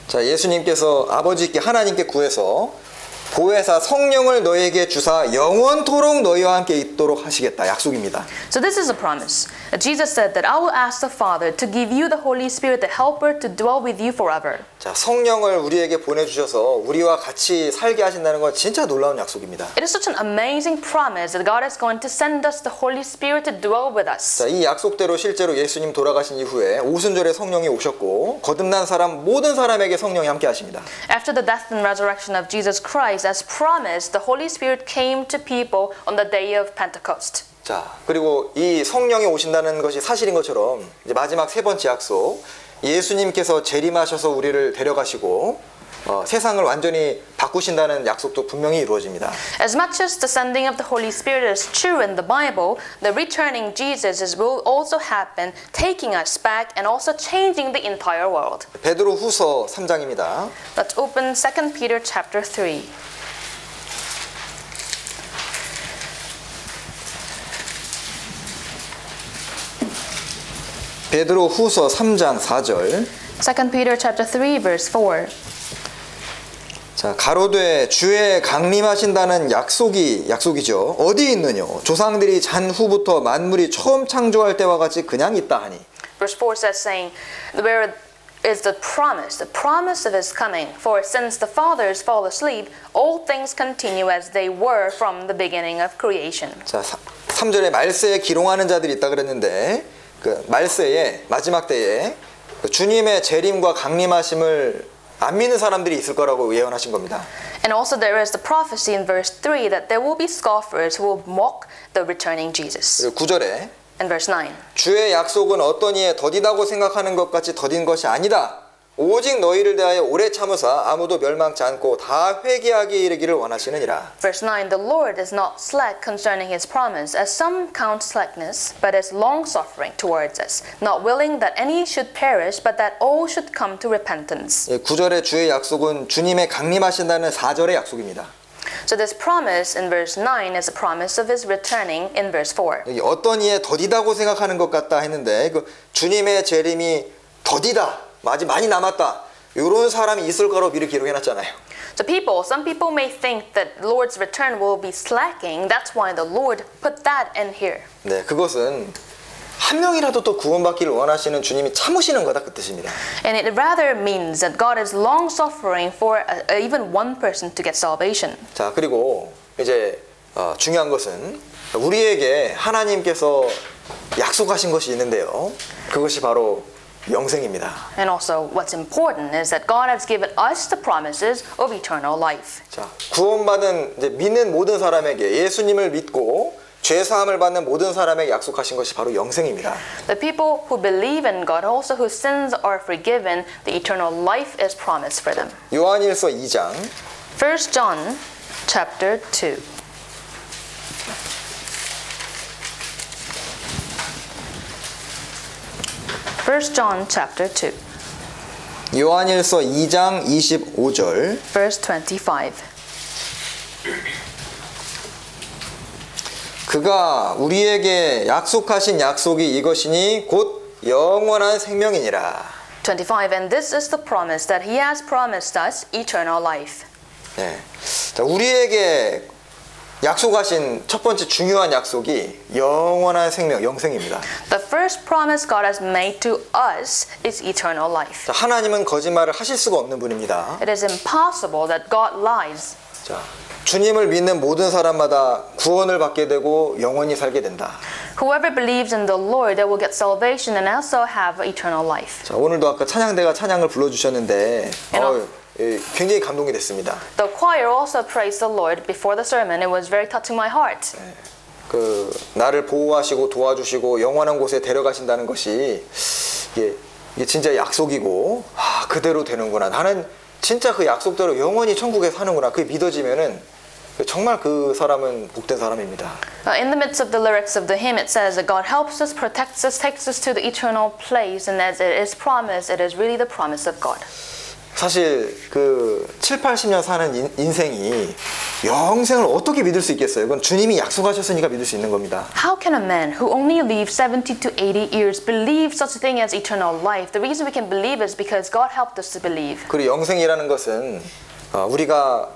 자, 예수님께서 아버지께 하나님께 구해서 보혜사 성령을 너희에게 주사 영원토록 너희와 함께 있도록 하시겠다. 약속입니다. So this is a promise. Jesus said that I will ask the Father to give you the Holy Spirit, the helper, to dwell with you forever. 자, 성령을 우리에게 보내주셔서 우리와 같이 살게 하신다는 건 진짜 놀라운 약속입니다. It is such an amazing promise that God is going to send us the Holy Spirit to dwell with us. 자, 이 약속대로 실제로 예수님 돌아가신 이후에 오순절에 성령이 오셨고 거듭난 사람 모든 사람에게 성령이 함께 하십니다. After the death and resurrection of Jesus Christ, as promised, the Holy Spirit came to people on the day of Pentecost. 자, 그리고 이 성령이 오신다는 것이 사실인 것처럼 이제 마지막 세 번째 약속, 예수님께서 재림하셔서 우리를 데려가시고 세상을 완전히 바꾸신다는 약속도 분명히 이루어집니다. As much as the sending of the Holy Spirit is true in the Bible, the returning Jesus will also happen, taking us back and also changing the entire world. 베드로후서 3장입니다. Let's open 2 Peter chapter 3. 베드로후서 3장 4절. 2 Peter chapter 3 verse 4. 자, 가로되 주의 강림하신다는 약속이죠. 어디 있느냐? 조상들이 잔 후부터 만물이 처음 창조할 때와 같이 그냥 있다 하니. Verse 4 says, saying, where is the promise of his coming? For since the fathers fall asleep, all things continue as they were from the beginning of creation. 자, 3절에 말세에 기롱하는 자들이 있다 그랬는데 그 말세에 마지막 때에 그 주님의 재림과 강림하심을 안 믿는 사람들이 있을 거라고 예언하신 겁니다. And also there is the prophecy in verse 3 that there will be scoffers who will mock the returning Jesus. 그리고 9절에 And verse 9. 주의 약속은 어떤 이에 더디다고 생각하는 것 같이 더딘 것이 아니다. 오직 너희를 대하여 오래 참으사 아무도 멸망치 않고 다 회개하기에 이르기를 원하시느니라. Verse 9. The Lord is not slack concerning his promise, as some count slackness, but is long-suffering towards us, not willing that any should perish, but that all should come to repentance. 9절의 주의 약속은 주님의 강림하신다는 4절의 약속입니다. So this promise in verse 9 is a promise of his returning in verse 4. 여기 어떤 이에 더디다고 생각하는 것 같다 했는데 그 주님의 재림이 더디다. 아직 많이 남았다. 이런 사람이 있을 거라고 미리 기록해놨잖아요. So some people may think that Lord's return will be slacking. That's why the Lord put that in here. 네, 그것은 한 명이라도 또 구원받기를 원하시는 주님이 참으시는 거다 그 뜻입니다. And it rather means that God is long suffering for even one person to get salvation. 자, 그리고 이제 중요한 것은 우리에게 하나님께서 약속하신 것이 있는데요. 그것이 바로 영생입니다. And also what's important is that God has given us the promises of eternal life. 자, 구원받은 이제 믿는 모든 사람에게 예수님을 믿고 죄 사함을 받는 모든 사람에게 약속하신 것이 바로 영생입니다. The people who believe in God, also whose sins are forgiven, the eternal life is promised for them. 요한일서 2장 1 John chapter 2. First John chapter 2, 요한일서 2장 25절 verse 25. 그가 우리에게 약속하신 약속이 이것이니 곧 영원한 생명이니라. 25. And this is the promise that he has promised us, eternal life. 네. 자, 우리에게 약속하신 첫 번째 중요한 약속이 영원한 생명, 영생입니다. The first promise God has made to us is eternal life. 자, 하나님은 거짓말을 하실 수가 없는 분입니다. It is impossible that God lies. 자, 주님을 믿는 모든 사람마다 구원을 받게 되고 영원히 살게 된다. Whoever believes in the Lord, they will get salvation and also have eternal life. 자, 오늘도 아까 찬양대가 찬양을 불러주셨는데 굉장히 감동이 됐습니다. The choir also praised the Lord before the sermon. It was very touching my heart. 그 나를 보호하시고 도와주시고 영원한 곳에 데려가신다는 것이 이게 진짜 약속이고 그대로 되는구나. 나는 진짜 그 약속대로 영원히 천국에 사는구나. 그게 믿어지면은 정말 그 사람은 복된 사람입니다. In the midst of the lyrics of the hymn, it says that God helps us, protects us, takes us to the eternal place, and as it is promised, it is really the promise of God. 사실 그 7, 80년 사는 인생이 영생을 어떻게 믿을 수 있겠어요? 그건 주님이 약속하셨으니까 믿을 수 있는 겁니다. How can a man who only lives 70 to 80 years believe such a thing as eternal life? The reason we can believe is because God helped us to believe. 그리고 영생이라는 것은 우리가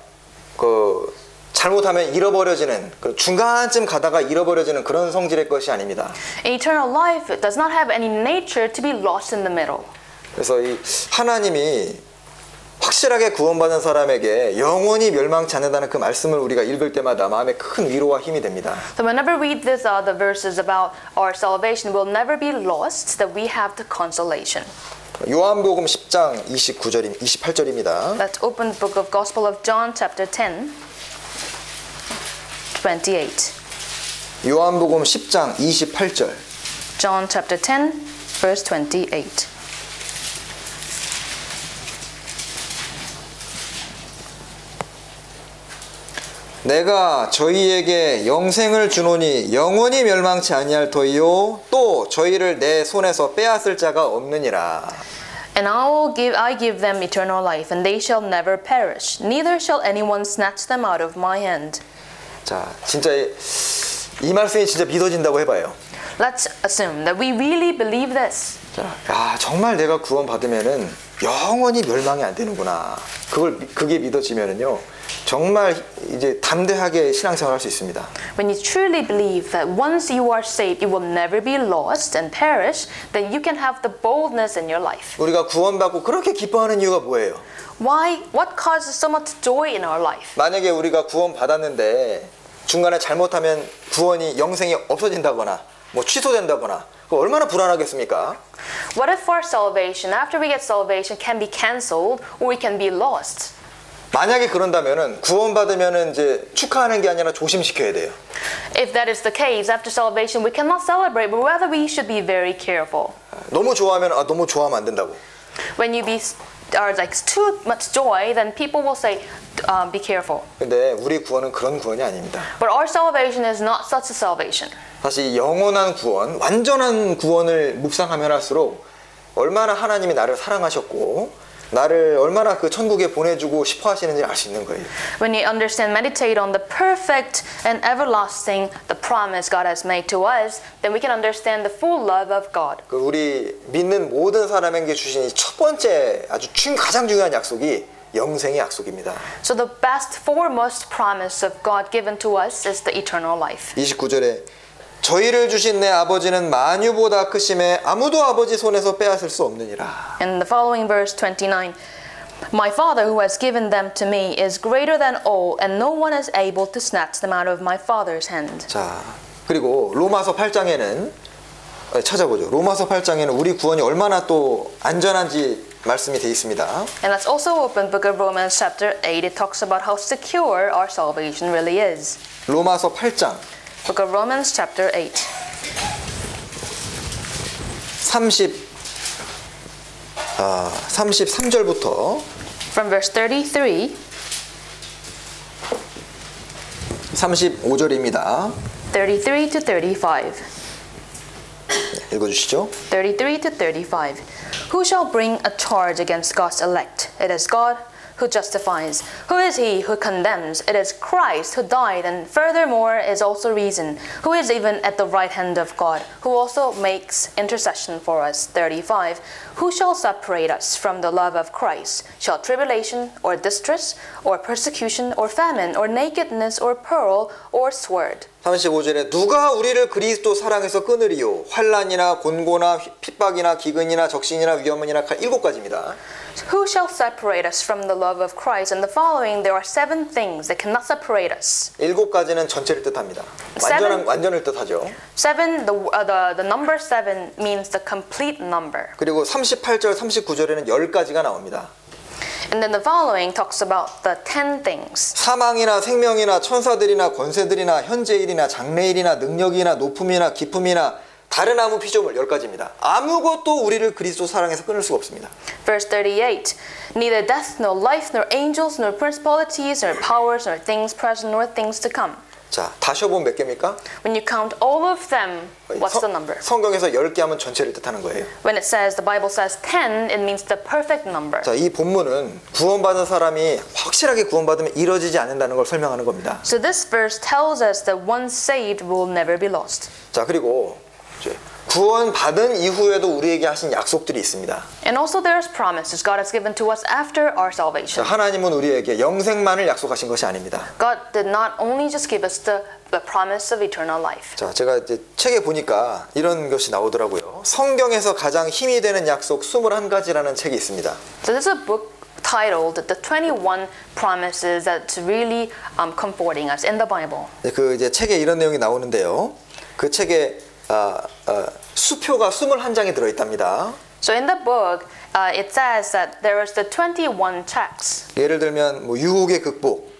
그 잘못하면 잃어버려지는 중간쯤 가다가 잃어버려지는 그런 성질의 것이 아닙니다. Eternal life does not have any nature to be lost in the middle. 그래서 이 하나님이 확실하게 구원받은 사람에게 영원히 멸망치 않는다는 그 말씀을 우리가 읽을 때마다 마음에 큰 위로와 힘이 됩니다. So whenever we read the verses about our salvation will never be lost, that we have the consolation. 요한복음 10장 28절입니다. Let's open the book of Gospel of John chapter 10, 28. 요한복음 10장 28절. John chapter 10, verse 28. 내가 저희에게 영생을 주노니 영원히 멸망치 아니할 터이요 또 저희를 내 손에서 빼앗을 자가 없느니라. And I give them eternal life, and they shall never perish, neither shall anyone snatch them out of my hand. 자, 진짜 이 말씀이 진짜 믿어진다고 해봐요. Let's assume that we really believe this. 자, 야, 정말 내가 구원 받으면은 영원히 멸망이 안 되는구나. 그게 믿어지면은요. 정말 이제 담대하게 신앙생활 할 수 있습니다. When you truly believe that once you are saved, you will never be lost and perish, then you can have the boldness in your life. 우리가 구원받고 그렇게 기뻐하는 이유가 뭐예요? What causes so much joy in our life? 만약에 우리가 구원받았는데 중간에 잘못하면 구원이 영생이 없어진다거나 뭐 취소된다거나 그거 얼마나 불안하겠습니까? What if our salvation, after we get salvation, can be cancelled or we can be lost? 만약에 그런다면은 구원받으면은 이제 축하하는 게 아니라 조심시켜야 돼요. If that is the case, after salvation, we cannot celebrate, but rather we should be very careful. 너무 좋아하면 너무 좋아하면 안 된다고. When you are like too much joy, then people will say, be careful. 근데 우리 구원은 그런 구원이 아닙니다. But our salvation is not such a salvation. 사실 영원한 구원, 완전한 구원을 묵상하면 할수록 얼마나 하나님이 나를 사랑하셨고 나를 얼마나 그 천국에 보내주고 싶어 하시는지 알 수 있는 거예요. When you understand, meditate on the perfect and everlasting, the promise God has made to us, then we can understand the full love of God. 그 우리 믿는 모든 사람에게 주신 첫 번째 아주 가장 중요한 약속이 영생의 약속입니다. So the best foremost promise of God given to us is the eternal life. 29절에 저희를 주신 내 아버지는 만유보다 크심에 아무도 아버지 손에서 빼앗을 수 없느니라. In the following verse 29, My Father who has given them to me is greater than all, and no one is able to snatch them out of my Father's hand. 자, 그리고 로마서 8장에는 찾아보죠. 로마서 8장에는 우리 구원이 얼마나 또 안전한지 말씀이 되어 있습니다. And let's also open Book of Romans chapter 8. It talks about how secure our salvation really is. 로마서 8장 Book of Romans chapter 8. 33절부터 From verse 33, 35절입니다. 33 to 35. 읽어주시죠. 33 to 35. Who shall bring a charge against God's elect? It is God who justifies. Who is he who condemns? It is Christ who died and furthermore is also risen, who is even at the right hand of God, who also makes intercession for us. 35. Who shall separate us from the love of Christ? Shall tribulation or distress or persecution or famine or nakedness or peril or sword? 35절에 누가 우리를 그리스도 사랑에서 끊으리요? 환난이나 곤고나 핍박이나 기근이나 적신이나 위험이나 칼 7가지입니다. Who shall separate us from the love of Christ? And the following, there are 7 things that cannot separate us. 7가지는 전체를 뜻합니다. 완전을 뜻하죠. 7, the number 7 means the complete number. 그리고 38절, 39절에는 10가지가 나옵니다. And then the following talks about the 10 things. 사망이나 생명이나 천사들이나 권세들이나 현재일이나 장래일이나 능력이나 높음이나 기쁨이나 다른 아무 피조물 10가지입니다. 아무것도 우리를 그리스도 사랑에서 끊을 수가 없습니다. Verse 38. Neither death, nor life, nor angels, nor principalities, nor powers, nor things present, nor things to come. 자, 다시 해보면 몇 개입니까? When you count all of them, what's the number? 성경에서 10개 하면 전체를 뜻하는 거예요. When it says, the Bible says 10, it means the perfect number. 자, 이 본문은 구원받은 사람이 확실하게 구원받으면 이루어지지 않는다는 걸 설명하는 겁니다. So this verse tells us that once saved will never be lost. 자, 그리고 구원받은 이후에도 우리에게 하신 약속들이 있습니다. And also there's promises God has given to us after our salvation. 하나님은 우리에게 영생만을 약속하신 것이 아닙니다. God did not only just give us the promise of eternal life. 자, 제가 이제 책에 보니까 이런 것이 나오더라고요. 성경에서 가장 힘이 되는 약속 21가지라는 책이 있습니다. So this is a book titled The 21 Promises That's Really Comforting Us in the Bible. 그 이제 책에 이런 내용이 나오는데요. 그 책에 수표가 21장이 들어있답니다. So in the book, it says that there is the 21 checks. 예를 들면 뭐 유혹의 극복,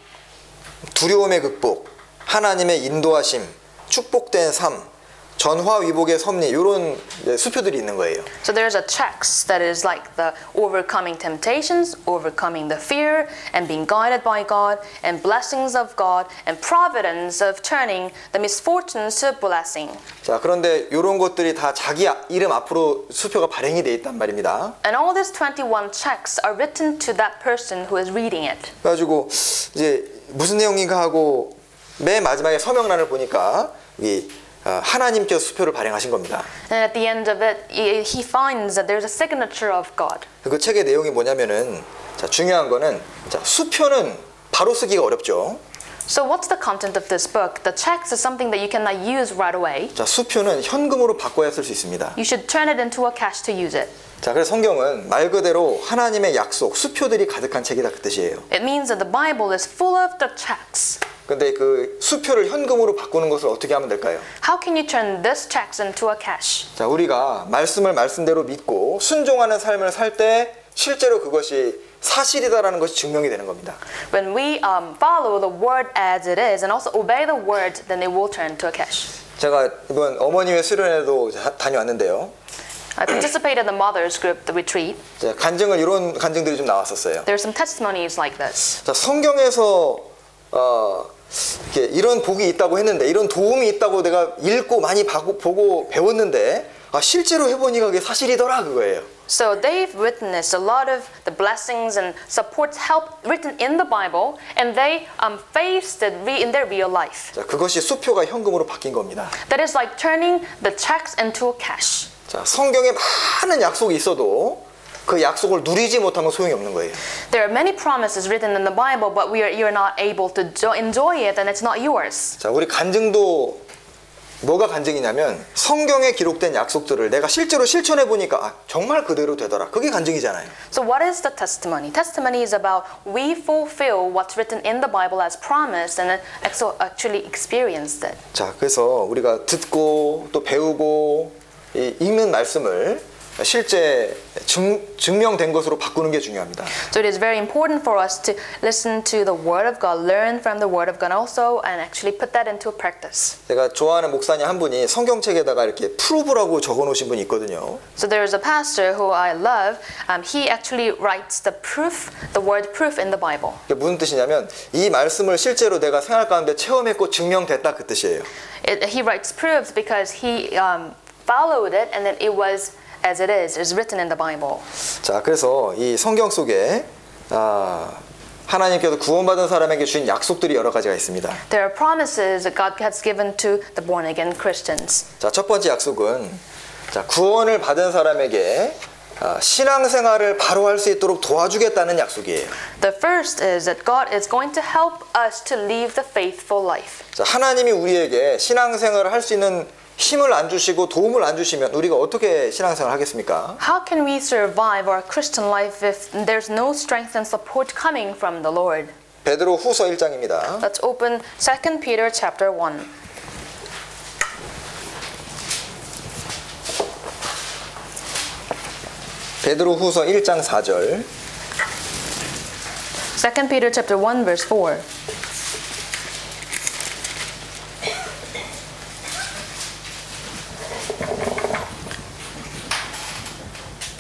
두려움의 극복, 하나님의 인도하심, 축복된 삶, 전화위복의 섭리 이런 수표들이 있는 거예요. So there's a checks that is like the overcoming temptations, overcoming the fear, and being guided by God, and blessings of God, and providence of turning the misfortunes to blessing. 자, 그런데 이런 것들이 다 자기 이름 앞으로 수표가 발행이 돼 있단 말입니다. And all these 21 checks are written to that person who is reading it. 그래가지고 이제 무슨 내용인가 하고 맨 마지막에 서명란을 보니까 이 하나님께서 수표를 발행하신 겁니다. And at the end of it, he finds that there's a signature of God. 그 책의 내용이 뭐냐면은 자, 중요한 거는 자, 수표는 바로 쓰기가 어렵죠. So what's the content of this book? The checks is something that you cannot use right away. 자, 수표는 현금으로 바꿔야 쓸 수 있습니다. You should turn it into a cash to use it. 자, 그래서 성경은 말 그대로 하나님의 약속, 수표들이 가득한 책이다 그 뜻이에요. It means that the Bible is full of the checks. 근데 그 수표를 현금으로 바꾸는 것을 어떻게 하면 될까요? How can you turn this checks into a cash? 자, 우리가 말씀을 말씀대로 믿고 순종하는 삶을 살 때 실제로 그것이 사실이다라는 것이 증명이 되는 겁니다. When we follow the word as it is and also obey the word, then it will turn to a cash. 제가 이번 어머님의 수련회도 다녀왔는데요. I participated in the mothers group, the retreat. 자, 간증을 이런 간증들이 좀 나왔었어요. There are some testimonies like this. 자, 성경에서 이렇게 이런 복이 있다고 했는데 이런 도움이 있다고 내가 읽고 많이 보고 배웠는데 실제로 해보니까 그게 사실이더라 그거예요. So they've witnessed a lot of the blessings and support help written in the Bible, and they faced it in their real life. 자, 그것이 수표가 현금으로 바뀐 겁니다. That is like turning the checks into a cash. 자, 성경에 많은 약속이 있어도 그 약속을 누리지 못하면 소용이 없는 거예요. There are many promises written in the Bible, but you're not able to enjoy it, and it's not yours. 자, 우리 간증도 뭐가 간증이냐면 성경에 기록된 약속들을 내가 실제로 실천해 보니까 정말 그대로 되더라. 그게 간증이잖아요. So what is the testimony? Testimony is about we fulfill what's written in the Bible as promised and actually experienced it. 자, 그래서 우리가 듣고 또 배우고 읽는 말씀을 실제 증명된 것으로 바꾸는 게 중요합니다. So it is very important for us to listen to the Word of God, learn from the Word of God also, and actually put that into practice. 제가 좋아하는 목사님 한 분이 성경책에다가 이렇게 프루브라고 적어놓으신 분이 있거든요. So there is a pastor who I love. He actually writes the proof, the word proof in the Bible. 이게 무슨 뜻이냐면 이 말씀을 실제로 내가 생활 가운데 체험했고 증명됐다 그 뜻이에요. He writes proofs because he followed it, and then it was as it is written in the Bible. 자, 그래서 이 성경 속에 하나님께서 구원받은 사람에게 주신 약속들이 여러 가지가 있습니다. There are promises that God has given to the born again Christians. 자, 첫 번째 약속은 자, 구원을 받은 사람에게 신앙생활을 바로 할 수 있도록 도와주겠다는 약속이에요. The first is that God is going to help us to live the faithful life. 자, 하나님이 우리에게 신앙생활을 할 수 있는 힘을 안 주시고 도움을 안 주시면 우리가 어떻게 신앙생활을 하겠습니까? How can we survive our Christian life if there's no strength and support coming from the Lord? 베드로 후서 1장입니다. Let's open 2 Peter chapter 1. 베드로 후서 1장 4절. 2 Peter chapter 1 verse 4.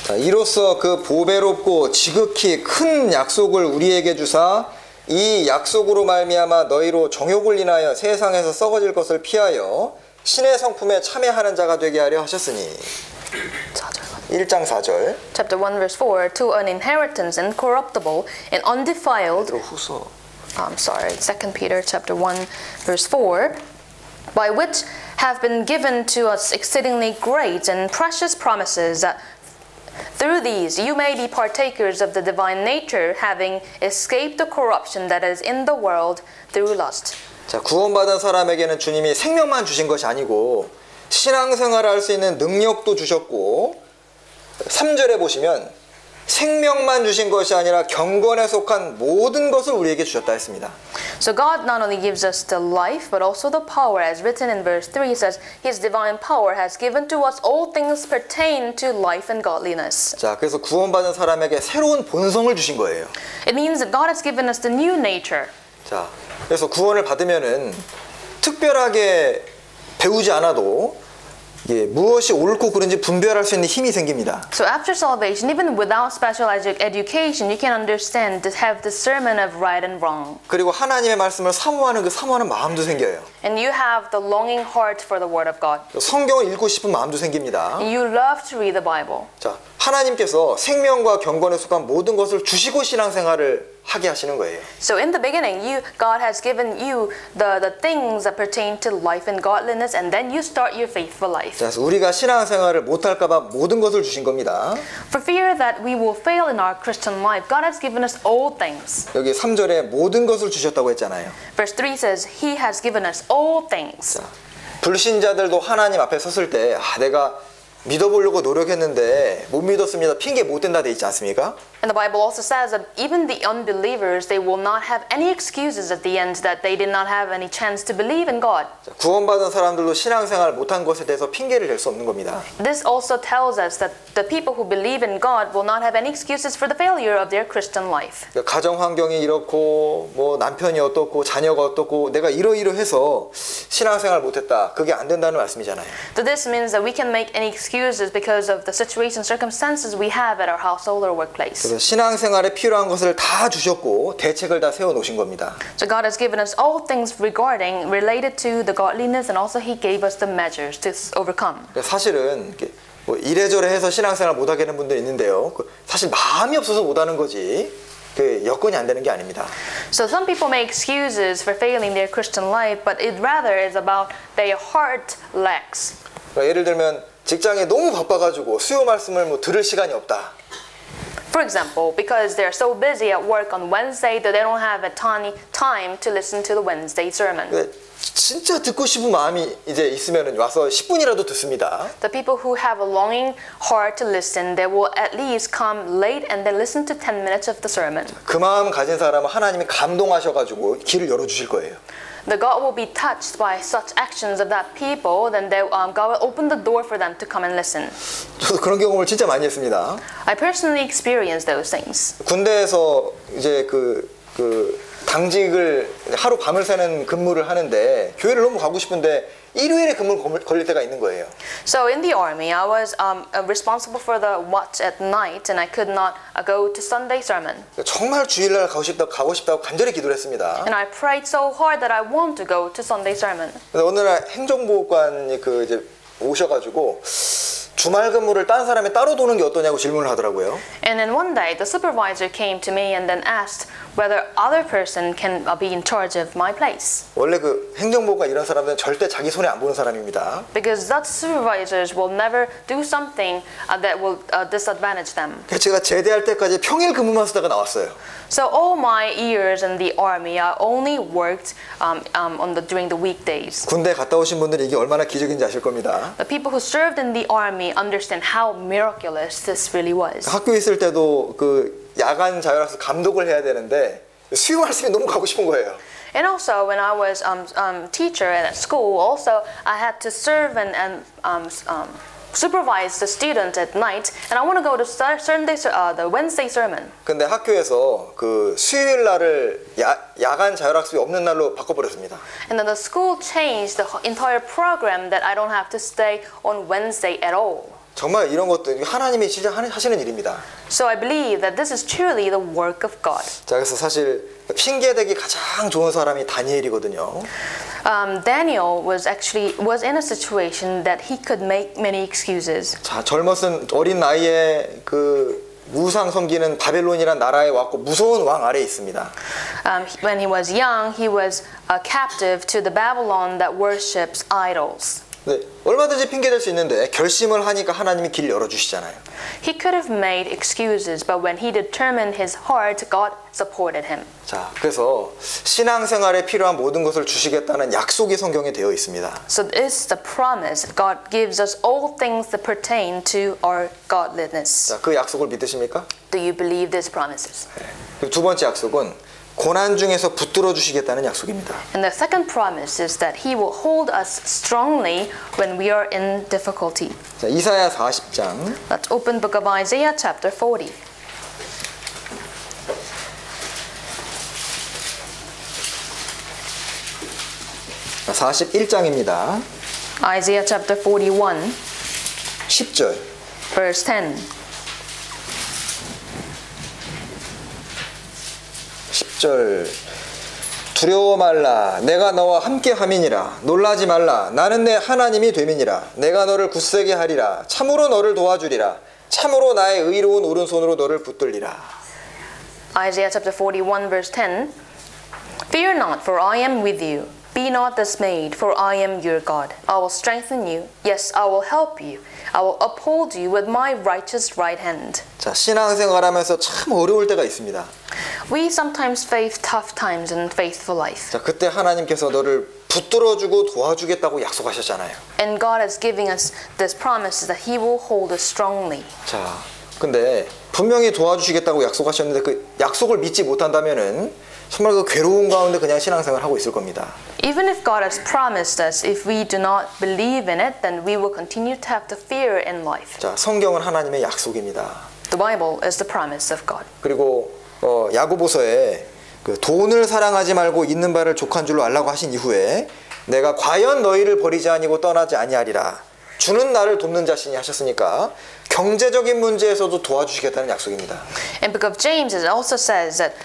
자, 이로써 그 보배롭고 지극히 큰 약속을 우리에게 주사 이 약속으로 말미암아 너희로 정욕을 인하여 세상에서 썩어질 것을 피하여 신의 성품에 참여하는 자가 되게 하려 하셨으니. 1장 4절. Chapter 1 verse 4, to an inheritance incorruptible and undefiled. 베드로 후서. I'm sorry, 2 Peter chapter 1 verse 4, by which have been given to us exceedingly great and precious promises, that through these you may be partakers of the divine nature, having escaped the corruption that is in the world through lust. 자, 구원받은 사람에게는 주님이 생명만 주신 것이 아니고 신앙생활을 할 수 있는 능력도 주셨고 3절에 보시면 생명만 주신 것이 아니라 경건에 속한 모든 것을 우리에게 주셨다 했습니다. So God not only gives us the life, but also the power. As written in verse 3, it says, His divine power has given to us all things pertain to life and godliness. 자, 그래서 구원받은 사람에게 새로운 본성을 주신 거예요. It means that God has given us the new nature. 자, 그래서 구원을 받으면은 특별하게 배우지 않아도 무엇이 옳고 그른지 분별할 수 있는 힘이 생깁니다. So after salvation, even without special education, you can understand, have discernment of right and wrong. 그리고 하나님의 말씀을 사모하는 그 사모하는 마음도 생겨요. And you have the longing heart for the Word of God. 성경을 읽고 싶은 마음도 생깁니다. And you love to read the Bible. 자, 하나님께서 생명과 경건에 속한 모든 것을 주시고 신앙생활을 하게 하시는 거예요. So in the beginning, God has given you the things that pertain to life and godliness, and then you start your faithful life. 그래서 우리가 신앙생활을 못할까 봐 모든 것을 주신 겁니다. For fear that we will fail in our Christian life, God has given us all things. 여기 3절에 모든 것을 주셨다고 했잖아요. Verse 3 says, He has given us all things. 자, 불신자들도 하나님 앞에 섰을 때 내가 믿어보려고 노력했는데 못 믿었습니다. 핑계 못 댄다 돼 있지 않습니까? And the Bible also says that even the unbelievers, they will not have any excuses at the end that they did not have any chance to believe in God. 자, 구원받은 사람들도 신앙생활 못한 것에 대해서 핑계를 댈 수 없는 겁니다. This also tells us that the people who believe in God will not have any excuses for the failure of their Christian life. 가정 환경이 이렇고 뭐 남편이 어떻고 자녀가 어떻고 내가 이러이러해서 신앙생활 못했다. 그게 안 된다는 말씀이잖아요. So this means that we can make any excuses because of the situation, circumstances we have at our household or workplace. 신앙생활에 필요한 것을 다 주셨고 대책을 다 세워 놓으신 겁니다. So God has given us all things related to the godliness, and also He gave us the measures to overcome. 사실은 뭐 이래저래 해서 신앙생활 못하게 하는 분들이 있는데요. 사실 마음이 없어서 못하는 거지. 그 여건이 안 되는 게 아닙니다. So some people make excuses for failing their Christian life, but it rather is about their heart lacks. 그러니까 예를 들면 직장에 너무 바빠가지고 수요 말씀을 뭐 들을 시간이 없다. For example, because they're so busy at work on Wednesday that they don't have a time to listen to the Wednesday sermon. 진짜 듣고 싶은 마음이 이제 있으면 와서 10분이라도 듣습니다. The people who have a longing heart to listen, they will at least come late and then listen to 10 minutes of the sermon. 그 마음 가진 사람은 하나님이 감동하셔가지고 길을 열어주실 거예요. The God will be touched by such actions of that people, then God will open the door for them to come and listen. 저도 그런 경험을 진짜 많이 했습니다. I personally experienced those things. 군대에서 이제 그 당직을 하루 밤을 새는 근무를 하는데 교회를 너무 가고 싶은데 일요일에 근무 걸릴 때가 있는 거예요. So in the army, I was responsible for the watch at night, and I could not go to Sunday sermon. 정말 주일날 가고 싶다고 간절히 기도를 했습니다. And I prayed so hard that I want to go to Sunday sermon. 그래서 어느 날 행정보호관이 이제 오셔가지고 주말 근무를 딴 사람이 따로 도는 게 어떠냐고 질문을 하더라고요. And then one day, the supervisor came to me and then asked whether other person can be in charge of my place. 원래 그 행정보호관 이런 사람들은 절대 자기 손에 안 보는 사람입니다. Because such supervisors will never do something that will disadvantage them. 그래서 제가 제대할 때까지 평일 근무만 쓰다가 나왔어요. So all my years in the army, I only worked during the weekdays. 군대 갔다 오신 분들이 이게 얼마나 기적인지 아실 겁니다. The people who served in the army understand how miraculous this really was. 학교에 있을 때도 그 야간 자율학습 감독을 해야 되는데 수요 말씀이 너무 가고 싶은 거예요. And also when I was teacher at school, also I had to serve and supervise the students at night, and I want to go to the Wednesday sermon. 근데 학교에서 그 수요일 날을 야간 자율학습이 없는 날로 바꿔버렸습니다. And then the school changed the entire program that I don't have to stay on Wednesday at all. 정말 이런 것도 하나님이 진짜 하시는 일입니다. So I believe that this is truly the work of God. 자, 그래서 사실 핑계대기 가장 좋은 사람이 다니엘이거든요. Daniel was in a situation that he could make many excuses. 자, 젊었은 어린 나이에 그 우상 섬기는 바벨론이란 나라에 왔고 무서운 왕 아래에 있습니다. When he was young, he was a captive to the Babylon that worships idols. 네, 얼마든지 핑계댈 수 있는데 결심을 하니까 하나님이 길 열어주시잖아요. He could have made excuses, but when he determined his heart, God supported him. 자, 그래서 신앙생활에 필요한 모든 것을 주시겠다는 약속이 성경에 되어 있습니다. So this is the promise that God gives us all things that pertain to our godliness. 자, 그 약속을 믿으십니까? Do you believe these promises? 네. 두 번째 약속은 고난 중에서 붙들어 주시겠다는 약속입니다. And the second promise is that He will hold us strongly when we are in difficulty. 자, 이사야 40장. Let's open book of Isaiah chapter 40. 자, 41장입니다. Isaiah chapter 41, 10절. verse 10. 10절. 두려워 말라. 내가 너와 함께 함이니라. 놀라지 말라. 나는 내 하나님이 됨이니라. 내가 너를 굳세게 하리라. 참으로 너를 도와주리라. 참으로 나의 의로운 오른손으로 너를 붙들리라. Isaiah chapter 41 verse 10. Fear not, for I am with you. Be not dismayed, for I am your God. I will strengthen you. Yes, I will help you. I will uphold you with my righteous right hand. 자, 신앙생활하면서 참 어려울 때가 있습니다. We sometimes face tough times in faithful life. 자, 그때 하나님께서 너를 붙들어주고 도와주겠다고 약속하셨잖아요. And God is giving us this promise that He will hold us strongly. 자, 근데 분명히 도와주시겠다고 약속하셨는데 그 약속을 믿지 못한다면은 정말 그 괴로운 가운데 그냥 신앙생활 하고 있을 겁니다. Even if God has promised us, if we do not believe in it, then we will continue to have the fear in life. 자, 성경은 하나님의 약속입니다. The Bible is the promise of God. 그리고 야고보서에 그 돈을 사랑하지 말고 있는 바를 족한 줄로 알라고 하신 이후에 내가 과연 너희를 버리지 아니고 떠나지 아니하리라. 주는 나를 돕는 자신이 하셨으니까 경제적인 문제에서도 도와주시겠다는 약속입니다. In book of James, it also says that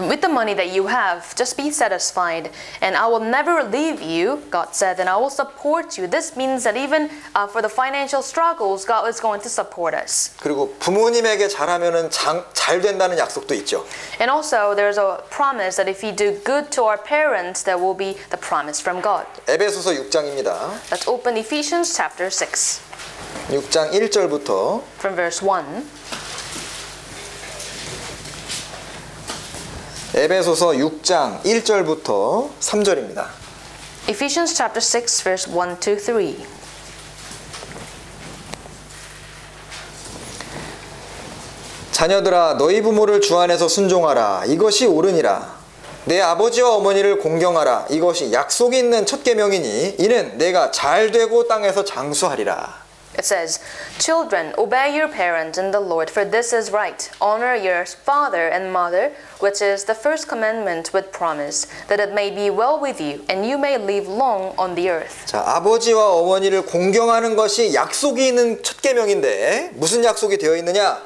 with the money that you have, just be satisfied, and I will never leave you, God said, and I will support you. This means that even for the financial struggles, God is going to support us. 그리고 부모님에게 잘하면은 잘 된다는 약속도 있죠. And also, there's a promise that if we do good to our parents, there will be the promise from God. 에베소서 6장입니다. Let's open Ephesians chapter 6. 6장 1절부터 From verse 1. 에베소서 6장 1절부터 3절입니다. Ephesians chapter 6 verse 1 to 3. 자녀들아 너희 부모를 주 안에서 순종하라. 이것이 옳으니라. 내 아버지와 어머니를 공경하라. 이것이 약속이 있는 첫 계명이니 이는 내가 잘되고 땅에서 장수하리라. It says, Children, obey your parents in the Lord, for this is right. Honor your father and mother, which is the first commandment with promise, that it may be well with you, and you may live long on the earth. 자, 아버지와 어머니를 공경하는 것이 약속이 있는 첫 계명인데 무슨 약속이 되어 있느냐?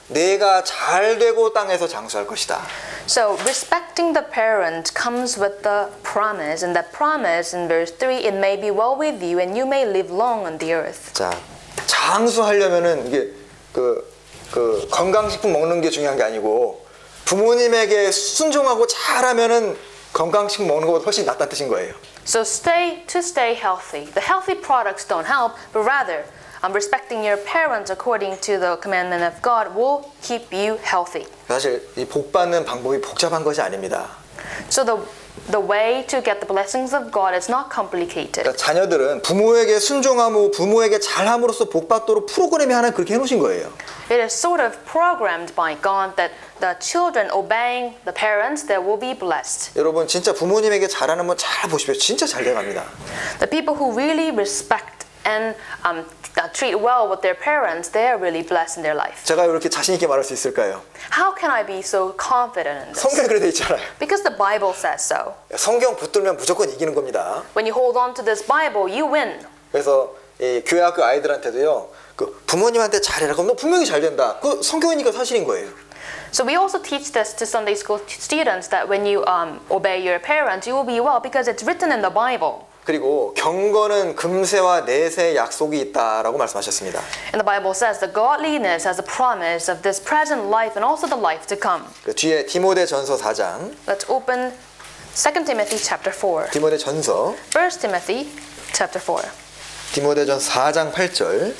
내가 잘되고 땅에서 장수할 것이다. So, respecting the parent comes with the promise, and that promise in verse 3, it may be well with you, and you may live long on the earth. 자, 장수하려면은 이게 그 건강식품 먹는 게 중요한 게 아니고 부모님에게 순종하고 잘하면은 건강식품 먹는 것보다 훨씬 낫다는 뜻인 거예요. So to stay healthy. The healthy products don't help, but rather respecting your parents according to the commandment of God will keep you healthy. 사실 이 복 받는 방법이 복잡한 것이 아닙니다. So the way to get the blessings of God is not complicated. 그러니까 자녀들은 부모에게 순종하고 부모에게 잘함으로써 복 받도록 프로그램이 하나 그렇게 해놓으신 거예요. It is sort of programmed by God that the children obeying the parents, they will be blessed. 여러분 진짜 부모님에게 잘하는 분 잘 보십시오. 진짜 잘 돼갑니다. The people who really respect and treat well with their parents, they are really blessed in their life. 제가 이렇게 자신 있게 말할 수 있을까요? How can I be so confident in this? 성경에 그래 돼 있잖아요. Because the Bible says so. 성경 붙들면 무조건 이기는 겁니다. When you hold on to this Bible, you win. 그래서 이 교회 학교 아이들한테도요. 그 부모님한테 잘해라. 그럼 너 분명히 잘 된다. 그 성경이니까 사실인 거예요. So we also teach this to Sunday school students that when you obey your parents, you will be well because it's written in the Bible. 그리고 경건은 금세와 내세의 약속이 있다라고 말씀하셨습니다. And the Bible says that godliness has a promise of this present life and also the life to come. 그 뒤에 디모데전서 4장. Let's open 2 Timothy chapter 4. 디모데전서 1 Timothy chapter 4. 디모데전서 4장 8절.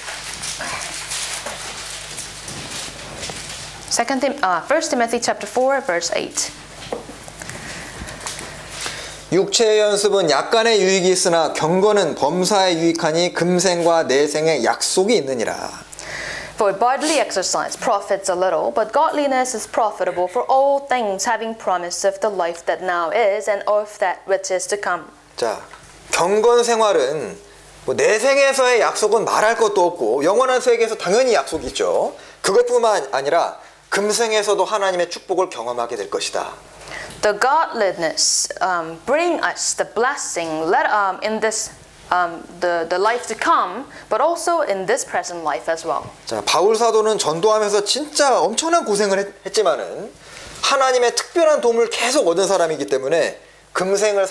1 Timothy chapter 4 verse 8. 육체의 연습은 약간의 유익이 있으나 경건은 범사에 유익하니 금생과 내생의 약속이 있느니라. For bodily exercise profits a little, but godliness is profitable for all things, having promise of the life that now is and of that which is to come. 자, 경건 생활은 뭐 내생에서의 약속은 말할 것도 없고 영원한 세계에서 당연히 약속이 있죠. 그것뿐만 아니라 금생에서도 하나님의 축복을 경험하게 될 것이다. The godliness bring us the blessing in this the life to come, but also in this present life as well. 자, 바울 사도는 전도하면서 진짜 엄청난 고생을 했지만은 하나님의 특별한 도움을 계속 얻은 사람이기 때문에 금생을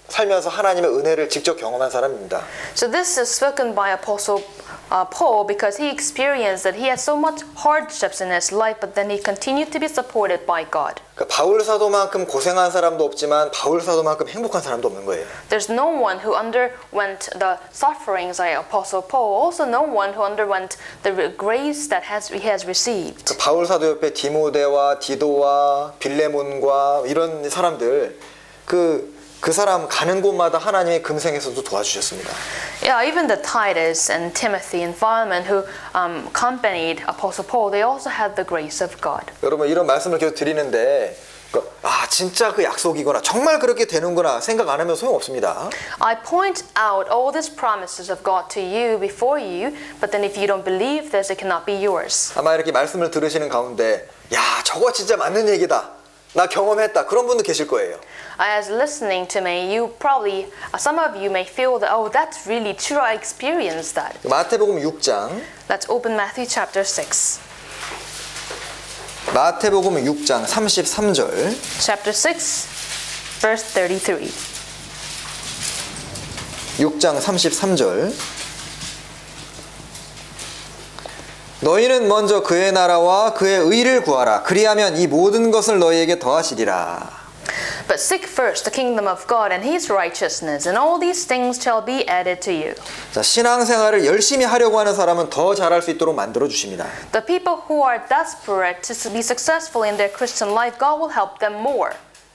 살면서 하나님의 은혜를 직접 경험한 사람입니다. So this is spoken by Apostle Paul because he experienced that he had so much hardships in his life, but then he continued to be supported by God. 그러니까 바울 사도만큼 고생한 사람도 없지만 바울 사도만큼 행복한 사람도 없는 거예요. There's no one who underwent the sufferings like Apostle Paul. Also, no one who underwent the grace that he has received. 그 바울 사도 옆에 디모데와 디도와 빌레몬과 이런 사람들 그 사람 가는 곳마다 하나님의 금생에서도 도와주셨습니다. Yeah, even the Titus and Timothy and Philemon who accompanied Apostle Paul, they also had the grace of God. 여러분 이런 말씀을 계속 드리는데 진짜 그 약속이구나 정말 그렇게 되는구나 생각 안 하면 소용없습니다. I point out all these promises of God to you before you, but then if you don't believe this, it cannot be yours. 아마 이렇게 말씀을 들으시는 가운데 야 저거 진짜 맞는 얘기다. 나 경험했다. 그런 분도 계실 거예요. As listening to me, you probably, some of you may feel that, oh, that's really true, I experienced that. 마태복음 6장. Let's open Matthew chapter 6. 마태복음 6장 33절. Chapter 6, verse 33. 6장 33절. 너희는 먼저 그의 나라와 그의 의를 구하라. 그리하면 이 모든 것을 너희에게 더하시리라. But seek first the kingdom of God and His righteousness, and all these things shall be added to you. 자, 신앙생활을 열심히 하려고 하는 사람은 더 잘할 수 있도록 만들어 주십니다. The people who are desperate to be successful in their Christian life, God will help them more.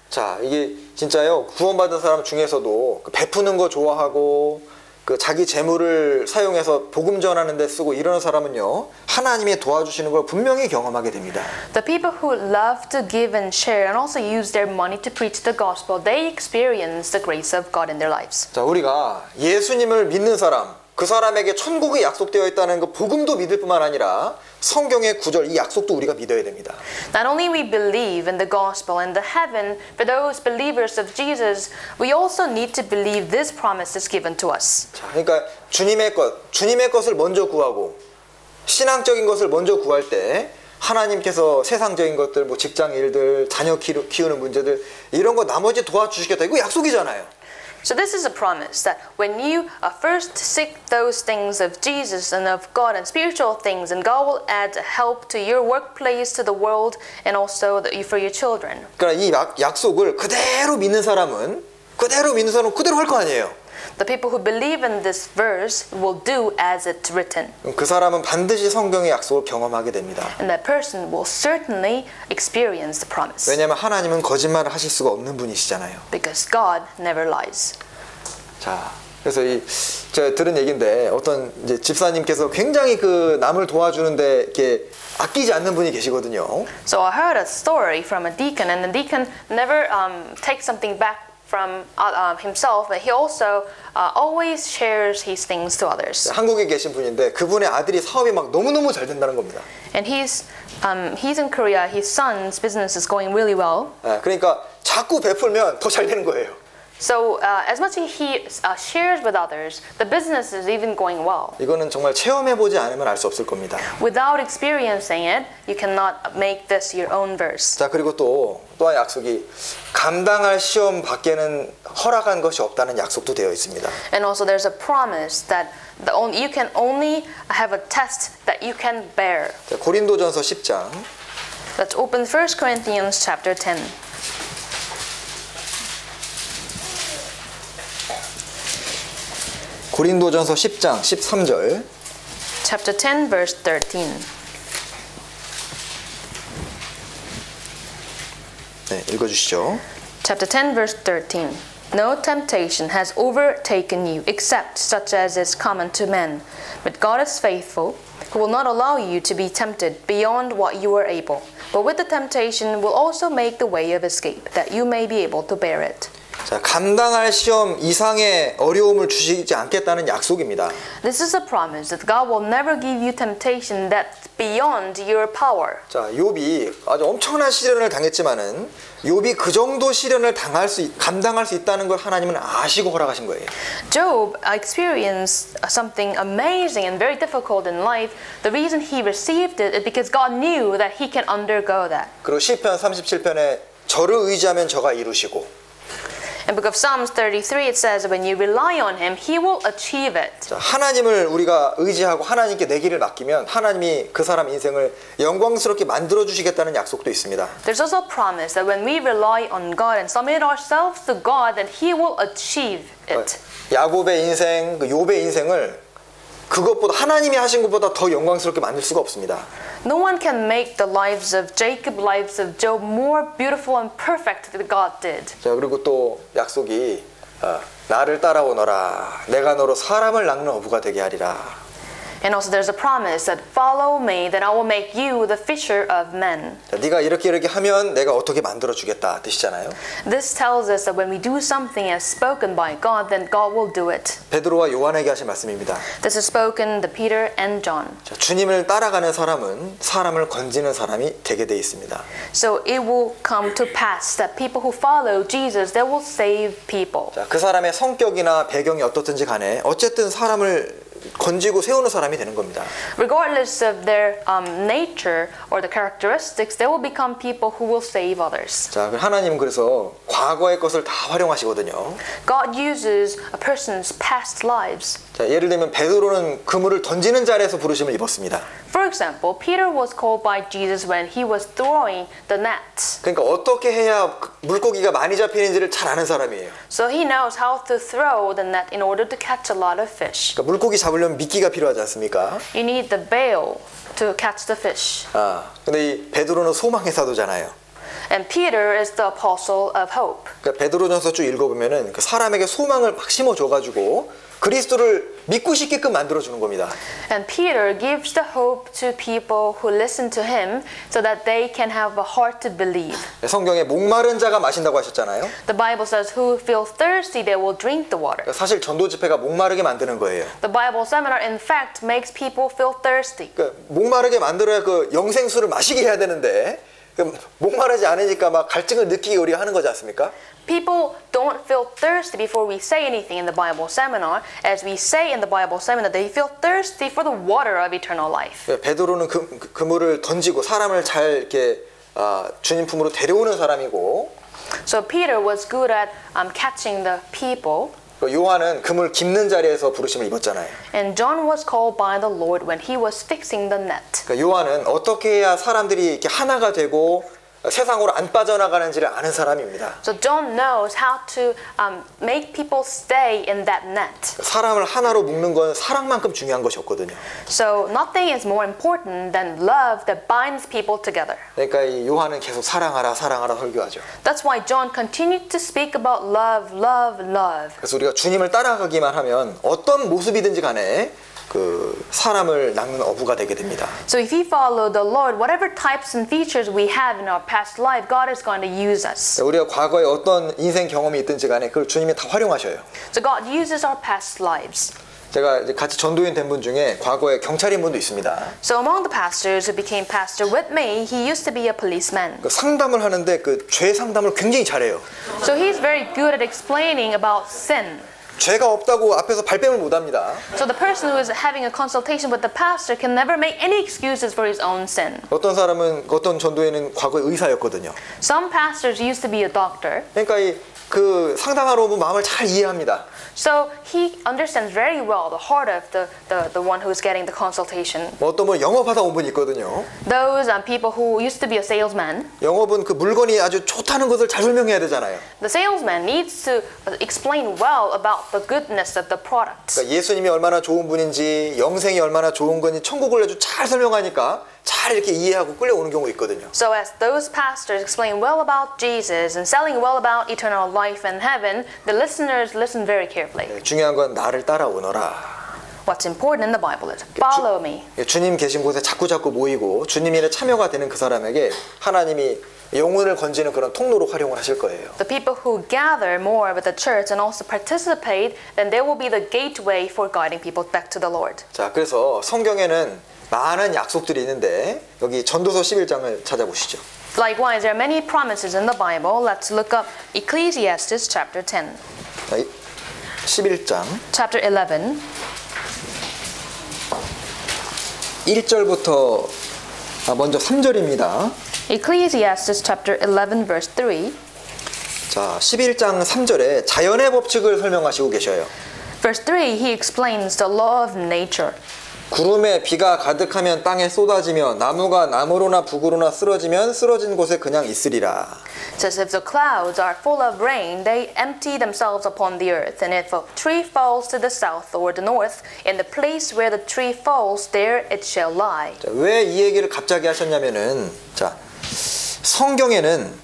자, 이게 진짜요. 구원받은 사람 중에서도 베푸는 거 좋아하고 그 자기 재물을 사용해서 복음 전하는 데 쓰고 이런 사람은요. 하나님이 도와주시는 걸 분명히 경험하게 됩니다. The people who love to give and share and also use their money to preach the gospel, they experience the grace of God in their lives. 자, 우리가 예수님을 믿는 사람, 그 사람에게 천국이 약속되어 있다는 그 복음도 믿을 뿐만 아니라 성경의 구절, 이 약속도 우리가 믿어야 됩니다. Not only we believe in the gospel and the heaven for those believers of Jesus, we also need to believe this promise is given to us. 자, 그러니까 주님의 것을 먼저 구하고 신앙적인 것을 먼저 구할 때 하나님께서 세상적인 것들, 뭐 직장 일들, 자녀 키우는 문제들 이런 거 나머지 도와주시겠다. 이거 약속이잖아요. So this is a promise that when you first seek those things of Jesus and of God and spiritual things, and God will add help to your workplace, to the world, and also for your children. 그러니까 이 약속을 그대로 믿는 사람은 그대로 할 거 아니에요. The people who believe in this verse will do as it's written. 그 사람은 반드시 성경의 약속을 경험하게 됩니다. And that person will certainly experience the promise. 왜냐하면 하나님은 거짓말을 하실 수가 없는 분이시잖아요. Because God never lies. 자, 그래서 제가 들은 얘기인데 어떤 이제 집사님께서 굉장히 그 남을 도와주는데 이렇게 아끼지 않는 분이 계시거든요. So I heard a story from a deacon, and the deacon never takes something back from himself, but he also always shares his things to others. 한국에 계신 분인데 그분의 아들이 사업이 막 너무너무 잘 된다는 겁니다. And he's in Korea. His son's business is going really well. 그러니까 자꾸 베풀면 더 잘 되는 거예요. So as much as he shares with others, the business is even going well. 이거는 정말 체험해보지 않으면 알 수 없을 겁니다. Without experiencing it, you cannot make this your own verse. 자, 그리고 또 한 약속이 감당할 시험 밖에는 허락한 것이 없다는 약속도 되어 있습니다. And also there's a promise that you can only have a test that you can bear. 자, 고린도전서 10장. Let's open 1 Corinthians chapter 10. 고린도전서 10장 13절. Chapter 10 verse 13. 네, 읽어주시죠. Chapter 10 verse 13. No temptation has overtaken you except such as is common to men. But God is faithful, who will not allow you to be tempted beyond what you are able. But with the temptation will also make the way of escape, that you may be able to bear it. 자, 감당할 시험 이상의 어려움을 주시지 않겠다는 약속입니다. This is a promise that God will never give you temptation that's beyond your power. 자, 욥이 아주 엄청난 시련을 당했지만은 욥이 그 정도 시련을 감당할 수 있다는 걸 하나님은 아시고 허락하신 거예요. Job experienced something amazing and very difficult in life. The reason he received it is because God knew that he can undergo that. 그리고 시편 37편에 저를 의지하면 저가 이루시고. In the book of Psalms 33 it says when you rely on him, he will achieve it. 자, 하나님을 우리가 의지하고 하나님께 내 길을 맡기면 하나님이 그 사람 인생을 영광스럽게 만들어 주시겠다는 약속도 있습니다. There's also a promise that when we rely on God and submit ourselves to God, that he will achieve it. 야곱의 인생, 그 욥의 인생을 그것보다 하나님이 하신 것보다 더 영광스럽게 만들 수가 없습니다. No one can make the lives of Jacob, lives of Job more beautiful and perfect than God did. 자, 그리고 또 약속이 나를 따라오너라. 내가 너로 사람을 낚는 어부가 되게 하리라. And also there's a promise that follow me, that I will make you the fisher of men. 자, 네가 이렇게 하면 내가 어떻게 만들어 주겠다 뜻이잖아요. This tells us that when we do something as spoken by God, then God will do it. 베드로와 요한에게 하신 말씀입니다. This is spoken to Peter and John. 자, 주님을 따라가는 사람은 사람을 건지는 사람이 되게 돼 있습니다. So it will come to pass that people who follow Jesus, they will save people. 자, 그 사람의 성격이나 배경이 어떻든지 간에 어쨌든 사람을 건지고 세우는 사람이 되는 겁니다. Regardless of their nature or the characteristics, they will become people who will save others. 자, 하나님은 그래서 과거의 것을 다 활용하시거든요. God uses a person's past lives. 자, 예를 들면 베드로는 그물을 던지는 자리에서 부르심을 입었습니다. For example, Peter was called by Jesus when he was throwing the net. 그러니까 어떻게 해야 물고기가 많이 잡히는지를 잘 아는 사람이에요. So he knows how to throw the net in order to catch a lot of fish. 그러니까 물고기 잡으려면 미끼가 필요하지 않습니까? You need the bail to catch the fish. 근데 이 베드로는 소망의 사도잖아요. And Peter is the apostle of hope. 그러니까 베드로전서 쭉 읽어보면은 그 사람에게 소망을 막 심어줘가지고 그리스도를 믿고 싶게끔 만들어주는 겁니다. And Peter gives the hope to people who listen to him so that they can have a heart to believe. 성경에 목마른 자가 마신다고 하셨잖아요. The Bible says who feel thirsty they will drink the water. 사실 전도 집회가 목마르게 만드는 거예요. The Bible seminar in fact makes people feel thirsty. 그러니까 목마르게 만들어야 그 영생수를 마시게 해야 되는데 목마르지 않으니까 막 갈증을 느끼게 우리가 하는 거지 않습니까? People don't feel thirsty before we say anything in the Bible seminar. As we say in the Bible seminar, they feel thirsty for the water of eternal life. 베드로는 그물을 던지고 사람을 잘 이렇게 주님 품으로 데려오는 사람이고. So Peter was good at catching the people. 요한은 그물 깁는 자리에서 부르심을 입었잖아요. And John was called by the Lord when he was fixing the net. 그러니까 요한은 어떻게 해야 사람들이 이렇게 하나가 되고 세상으로 안 빠져나가는지를 아는 사람입니다. So John knows how to make people stay in that net. 사람을 하나로 묶는 건 사랑만큼 중요한 것이 없거든요. So nothing is more important than love that binds people together. 그러니까 이 요한은 계속 사랑하라, 사랑하라 설교하죠. That's why John continued to speak about love, love, love. 그래서 우리가 주님을 따라가기만 하면 어떤 모습이든지 간에 그 사람을 낚는 어부가 되게 됩니다. So if we follow the Lord, whatever types and features we have in our past life, God is going to use us. 우리가 과거에 어떤 인생 경험이 있든지 간에 그걸 주님이 다 활용하셔요. So God uses our past lives. 제가 이제 같이 전도인 된 분 중에 과거에 경찰인 분도 있습니다. So among the pastors who became pastor with me, he used to be a policeman. 그 상담을 하는데 그 죄 상담을 굉장히 잘해요. So he's very good at explaining about sin. 죄가 없다고 앞에서 발뺌을 못합니다. So the person who is having a consultation with the pastor can never make any excuses for his own sin. 어떤 사람은 어떤 전도에는 과거에 의사였거든요. Some pastors used to be a doctor. 그러니까 그 상담하러 온 분 마음을 잘 이해합니다. So he understands very well the heart of the one who is getting the consultation. 뭐 어떤 분 영업하다 온 분 있거든요. Those people who used to be a salesman. 영업은 그 물건이 아주 좋다는 것을 잘 설명해야 되잖아요. The salesman needs to explain well about the goodness of the product. 그러니까 예수님이 얼마나 좋은 분인지, 영생이 얼마나 좋은 건지, 천국을 아주 잘 설명하니까 잘 이렇게 이해하고 끌려오는 경우가 있거든요. So as those pastors explain well about Jesus and selling well about eternal life and heaven, the listeners listen very carefully. 중요한 건 나를 따라오너라. What's important in the Bible is follow me. 주님 계신 곳에 자꾸 모이고 주님 일에 참여가 되는 그 사람에게 하나님이 영혼을 건지는 그런 통로로 활용을 하실 거예요. The people who gather more with the church and also participate, then they will be the gateway for guiding people back to the Lord. 자, 그래서 성경에는 많은 약속들이 있는데 여기 전도서 11장을 찾아보시죠. Likewise, there are many promises in the Bible. Let's look up Ecclesiastes chapter 10. 11장 Chapter 11. 1절부터 먼저 3절입니다. Ecclesiastes chapter 11 verse 3. 자, 11장 3절에 자연의 법칙을 설명하시고 계셔요. Verse 3, he explains the law of nature. 구름에 비가 가득하면 땅에 쏟아지며 나무가 나무로나 북으로나 쓰러지면 쓰러진 곳에 그냥 있으리라. It says, if the clouds are full of rain, they empty themselves upon the earth. And if a tree falls to the south or the north, in the place where the tree falls, there it shall lie. 왜 이 얘기를 갑자기 하셨냐면은, 자, 성경에는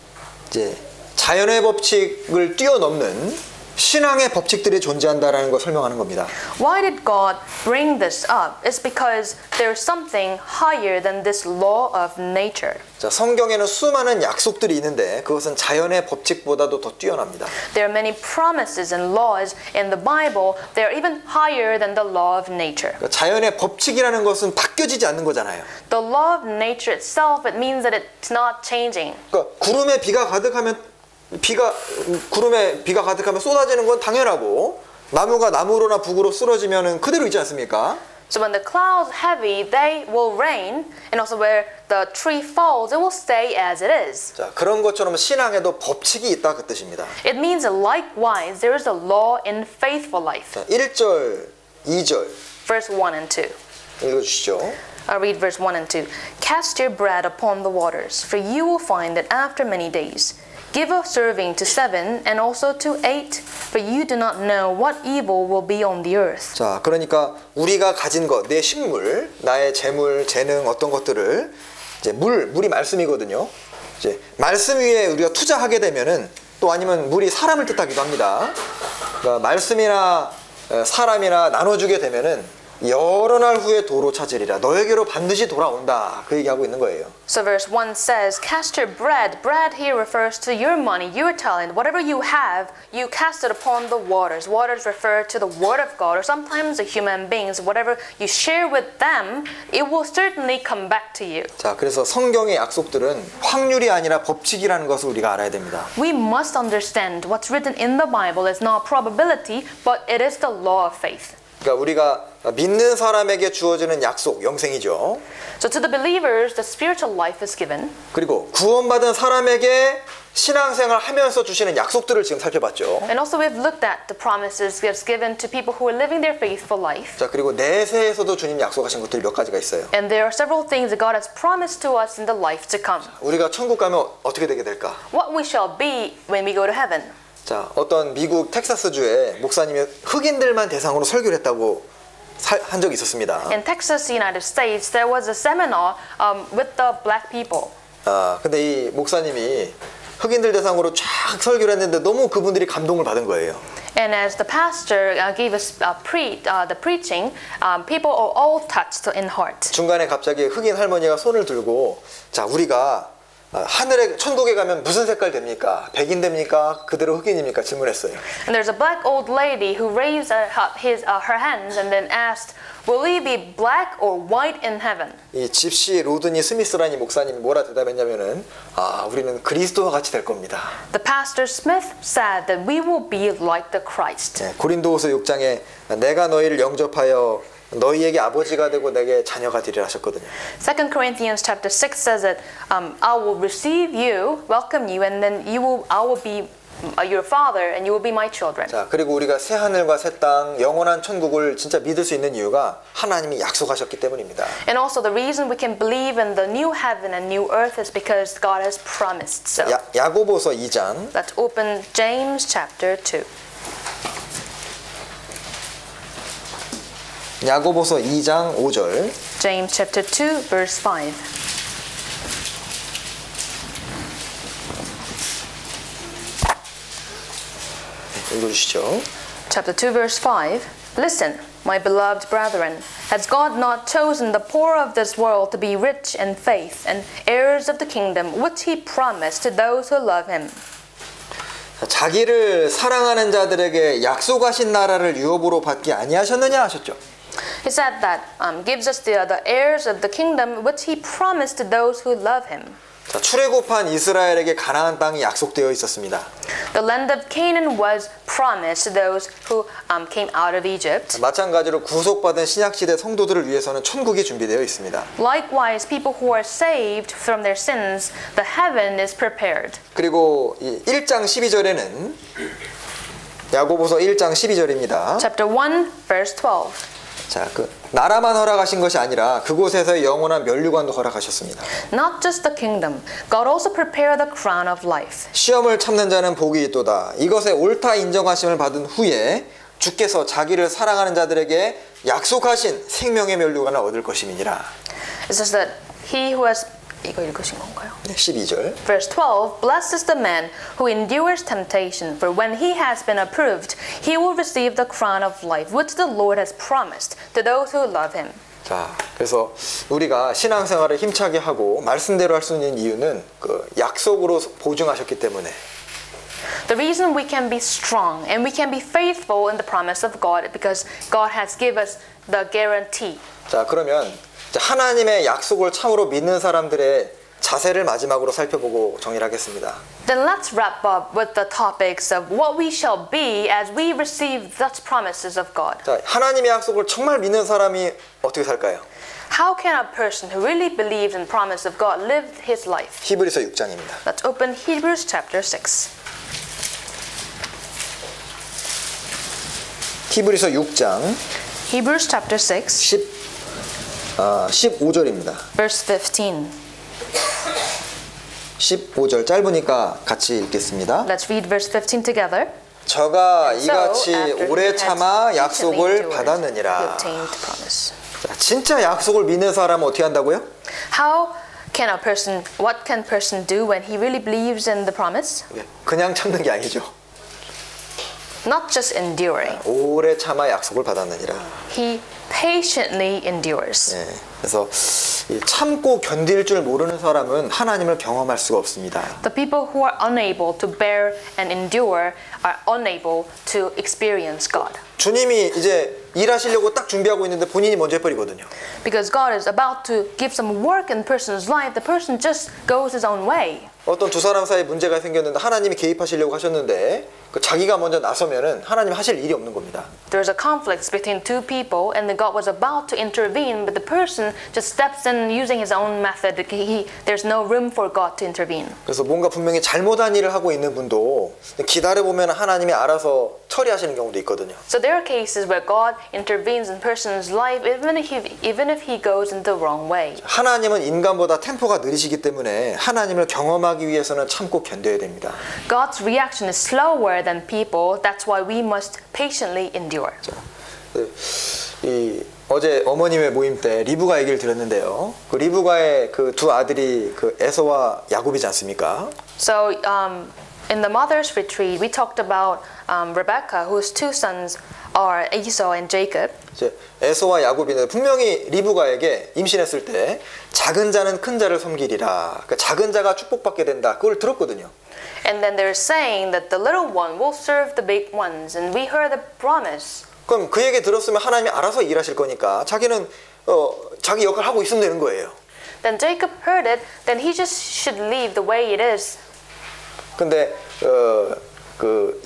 이제 자연의 법칙을 뛰어넘는 신앙의 법칙들이 존재한다라는 걸 설명하는 겁니다. Why did God bring this up? It's because there's something higher than this law of nature. 자, 성경에는 수많은 약속들이 있는데 그것은 자연의 법칙보다도 더 뛰어납니다. There are many promises and laws in the Bible. They are even higher than the law of nature. 그러니까 자연의 법칙이라는 것은 바뀌어지지 않는 거잖아요. The law of nature itself, it means that it's not changing. 그러니까 구름에 비가 가득하면 구름에 비가 가득하면 쏟아지는 건 당연하고 나무가 나무로나 북으로 쓰러지면은 그대로 있지 않습니까? So when the clouds heavy, they will rain, and also where the tree falls, it will stay as it is. 자, 그런 것처럼 신앙에도 법칙이 있다 그 뜻입니다. It means that likewise, there is a law in faithful life. 자, 1절, 2절 Verse 1 and 2. 읽어주시죠. I'll read verse 1 and 2. Cast your bread upon the waters, for you will find that after many days, give a serving to 7 and also to 8, for you do not know what evil will be on the earth. 자, 그러니까 우리가 가진 것, 내 식물, 나의 재물, 재능 어떤 것들을 이제 물이 말씀이거든요. 이제 말씀 위에 우리가 투자하게 되면은 또 아니면 물이 사람을 뜻하기도 합니다. 그러니까 말씀이나 사람이나 나눠주게 되면은 여러 날 후에 도로 찾으리라. 너에게로 반드시 돌아온다. 그 얘기하고 있는 거예요. So verse 1 says, cast your bread. Bread here refers to your money, your talent. Whatever you have, you cast it upon the waters. Waters refer to the word of God, or sometimes the human beings. Whatever you share with them, it will certainly come back to you. 자, 그래서 성경의 약속들은 확률이 아니라 법칙이라는 것을 우리가 알아야 됩니다. We must understand what's written in the Bible is not probability, but it is the law of faith. 그러니까 우리가 믿는 사람에게 주어지는 약속, 영생이죠. So to the believers, the spiritual life is given. 그리고 구원받은 사람에게 신앙생활 하면서 주시는 약속들을 지금 살펴봤죠. And also we've looked at the promises God's given to people who are living their faithful life. 자, 그리고 내세에서도 주님 약속하신 것들이 몇 가지가 있어요. And there are several things that God has promised to us in the life to come. 우리가 천국 가면 어떻게 되게 될까? What we shall be when we go to heaven. 자, 어떤 미국 텍사스주에 목사님이 흑인들만 대상으로 설교를 했다고 한 적이 있었습니다. In Texas, United States, there was a seminar with the black people. 근데 이 목사님이 흑인들 대상으로 쫙 설교를 했는데 너무 그분들이 감동을 받은 거예요. And as the pastor gave us the preaching, people are all touched in heart. 중간에 갑자기 흑인 할머니가 손을 들고, 자, 우리가 하늘에 천국에 가면 무슨 색깔 됩니까? 백인 됩니까? 그대로 흑인입니까? 질문했어요. And there's a black old lady who raised her hands and then asked, "Will we be black or white in heaven?" 이 집시 로드니 스미스라는 목사님이 뭐라 대답했냐면은, 우리는 그리스도와 같이 될 겁니다. The pastor Smith said that we will be like the Christ. 네, 고린도후서 6장에 내가 너희를 영접하여 너희에게 아버지가 되고 내게 자녀가 되리라 하셨거든요. 2 Corinthians chapter 6 says that I will receive you, welcome you, and then I will be your father, and you will be my children. 자, 그리고 우리가 새 하늘과 새 땅, 영원한 천국을 진짜 믿을 수 있는 이유가 하나님이 약속하셨기 때문입니다. And also the reason we can believe in the new heaven and new earth is because God has promised so. 야고보서 2장. Let's open James chapter 2. 야고보서 2장 5절. James chapter 2 verse 5. 읽어주시죠. Chapter 2 verse 5. Listen, my beloved brethren, has God not chosen the poor of this world to be rich in faith and heirs of the kingdom which he promised to those who love him? 자기를 사랑하는 자들에게 약속하신 나라를 유업으로 받기 아니하셨느냐 하셨죠. He said that gives us the heirs of the kingdom which he promised to those who love him. 자, 출애굽한 이스라엘에게 가나안 땅이 약속되어 있었습니다. The land of Canaan was promised to those who came out of Egypt. 마찬가지로 구속받은 신약시대 성도들을 위해서는 천국이 준비되어 있습니다. Likewise, people who are saved from their sins, the heaven is prepared. 그리고 이 1장 12절에는 야고보서 1장 12절입니다. Chapter 1, verse 12. 자, 그 나라만 허락하신 것이 아니라 그곳에서의 영원한 면류관도 허락하셨습니다. Not just the kingdom, God also prepared the crown of life. 시험을 참는 자는 복이 있도다. 이것에 옳다 인정하심을 받은 후에 주께서 자기를 사랑하는 자들에게 약속하신 생명의 면류관을 얻을 것임이니라. It says that he who has 이거 읽으신 건가요? 네, 12절. Verse 12, Blessed is the man who endures temptation, for when he has been approved, he will receive the crown of life, which the Lord has promised to those who love him. 자, 그래서 우리가 신앙생활을 힘차게 하고 말씀대로 할 수 있는 이유는 그 약속으로 보증하셨기 때문에. The reason we can be strong and we can be faithful in the promise of God is because God has given us the guarantee. 자, 그러면 하나님의 약속을 참으로 믿는 사람들의 자세를 마지막으로 살펴보고 정리를 하겠습니다. Then let's wrap up with the topics of what we shall be as we receive such promises of God. 자, 하나님의 약속을 정말 믿는 사람이 어떻게 살까요? How can a person who really believes in the promise of God live his life? 히브리서 6장입니다. Let's open Hebrews chapter 6. 히브리서 6장 Hebrews chapter 6, 15절입니다. verse 15. 15절 짧으니까 같이 읽겠습니다. Let's read verse 15 together. 저가 So, 이같이 after 오래 he 참아 had 약속을 patiently endured, he 받았느니라. obtained the promise. 자, 진짜 약속을 믿는 사람은 어떻게 한다고요? What can a person do when he really believes in the promise? 그냥 참는 게 아니죠. Not just enduring. 오래 참아 약속을 받았느니라. He patiently endures. 네, 그래서 이 참고 견딜 줄 모르는 사람은 하나님을 경험할 수가 없습니다. The people who are unable to bear and endure are unable to experience God. 주님이 이제 일하시려고 딱 준비하고 있는데 본인이 먼저 해버리거든요. Because God is about to give some work in the person's life, the person just goes his own way. 어떤 두 사람 사이에 문제가 생겼는데 하나님이 개입하시려고 하셨는데 자기가 먼저 나서면은 하나님 하실 일이 없는 겁니다. There's a conflict between two people and then God was about to intervene, but the person just steps in using his own method. There's no room for God to intervene. 그래서 뭔가 분명히 잘못한 일을 하고 있는 분도 기다려보면 하나님이 알아서 처리하시는 경우도 있거든요. So there are cases where God intervenes in a person's life even if he goes in the wrong way. 하나님은 인간보다 템포가 느리시기 때문에 하나님을 경험하기 위해서는 참고 견뎌야 됩니다. God's reaction is slower than people. That's why we must patiently endure. 어제 어머님의 모임 때 리브가 얘기를 들었는데요. 그 리브가의 그 두 아들이 그 에서와 야곱이지 않습니까? So in the mother's retreat, we talked about Rebecca, whose two sons are Esau and Jacob. 이제 에서와 야곱이는 분명히 리브가에게 임신했을 때 작은 자는 큰 자를 섬기리라. 그러니까 작은 자가 축복받게 된다. 그걸 들었거든요. And then they're saying that the little one will serve the big ones, and we heard the promise. 그럼 그 얘기 들었으면 하나님이 알아서 일하실 거니까 자기는 자기 역할을 하고 있으면 되는 거예요. Then Jacob heard it, then he just should leave the way it is. 근데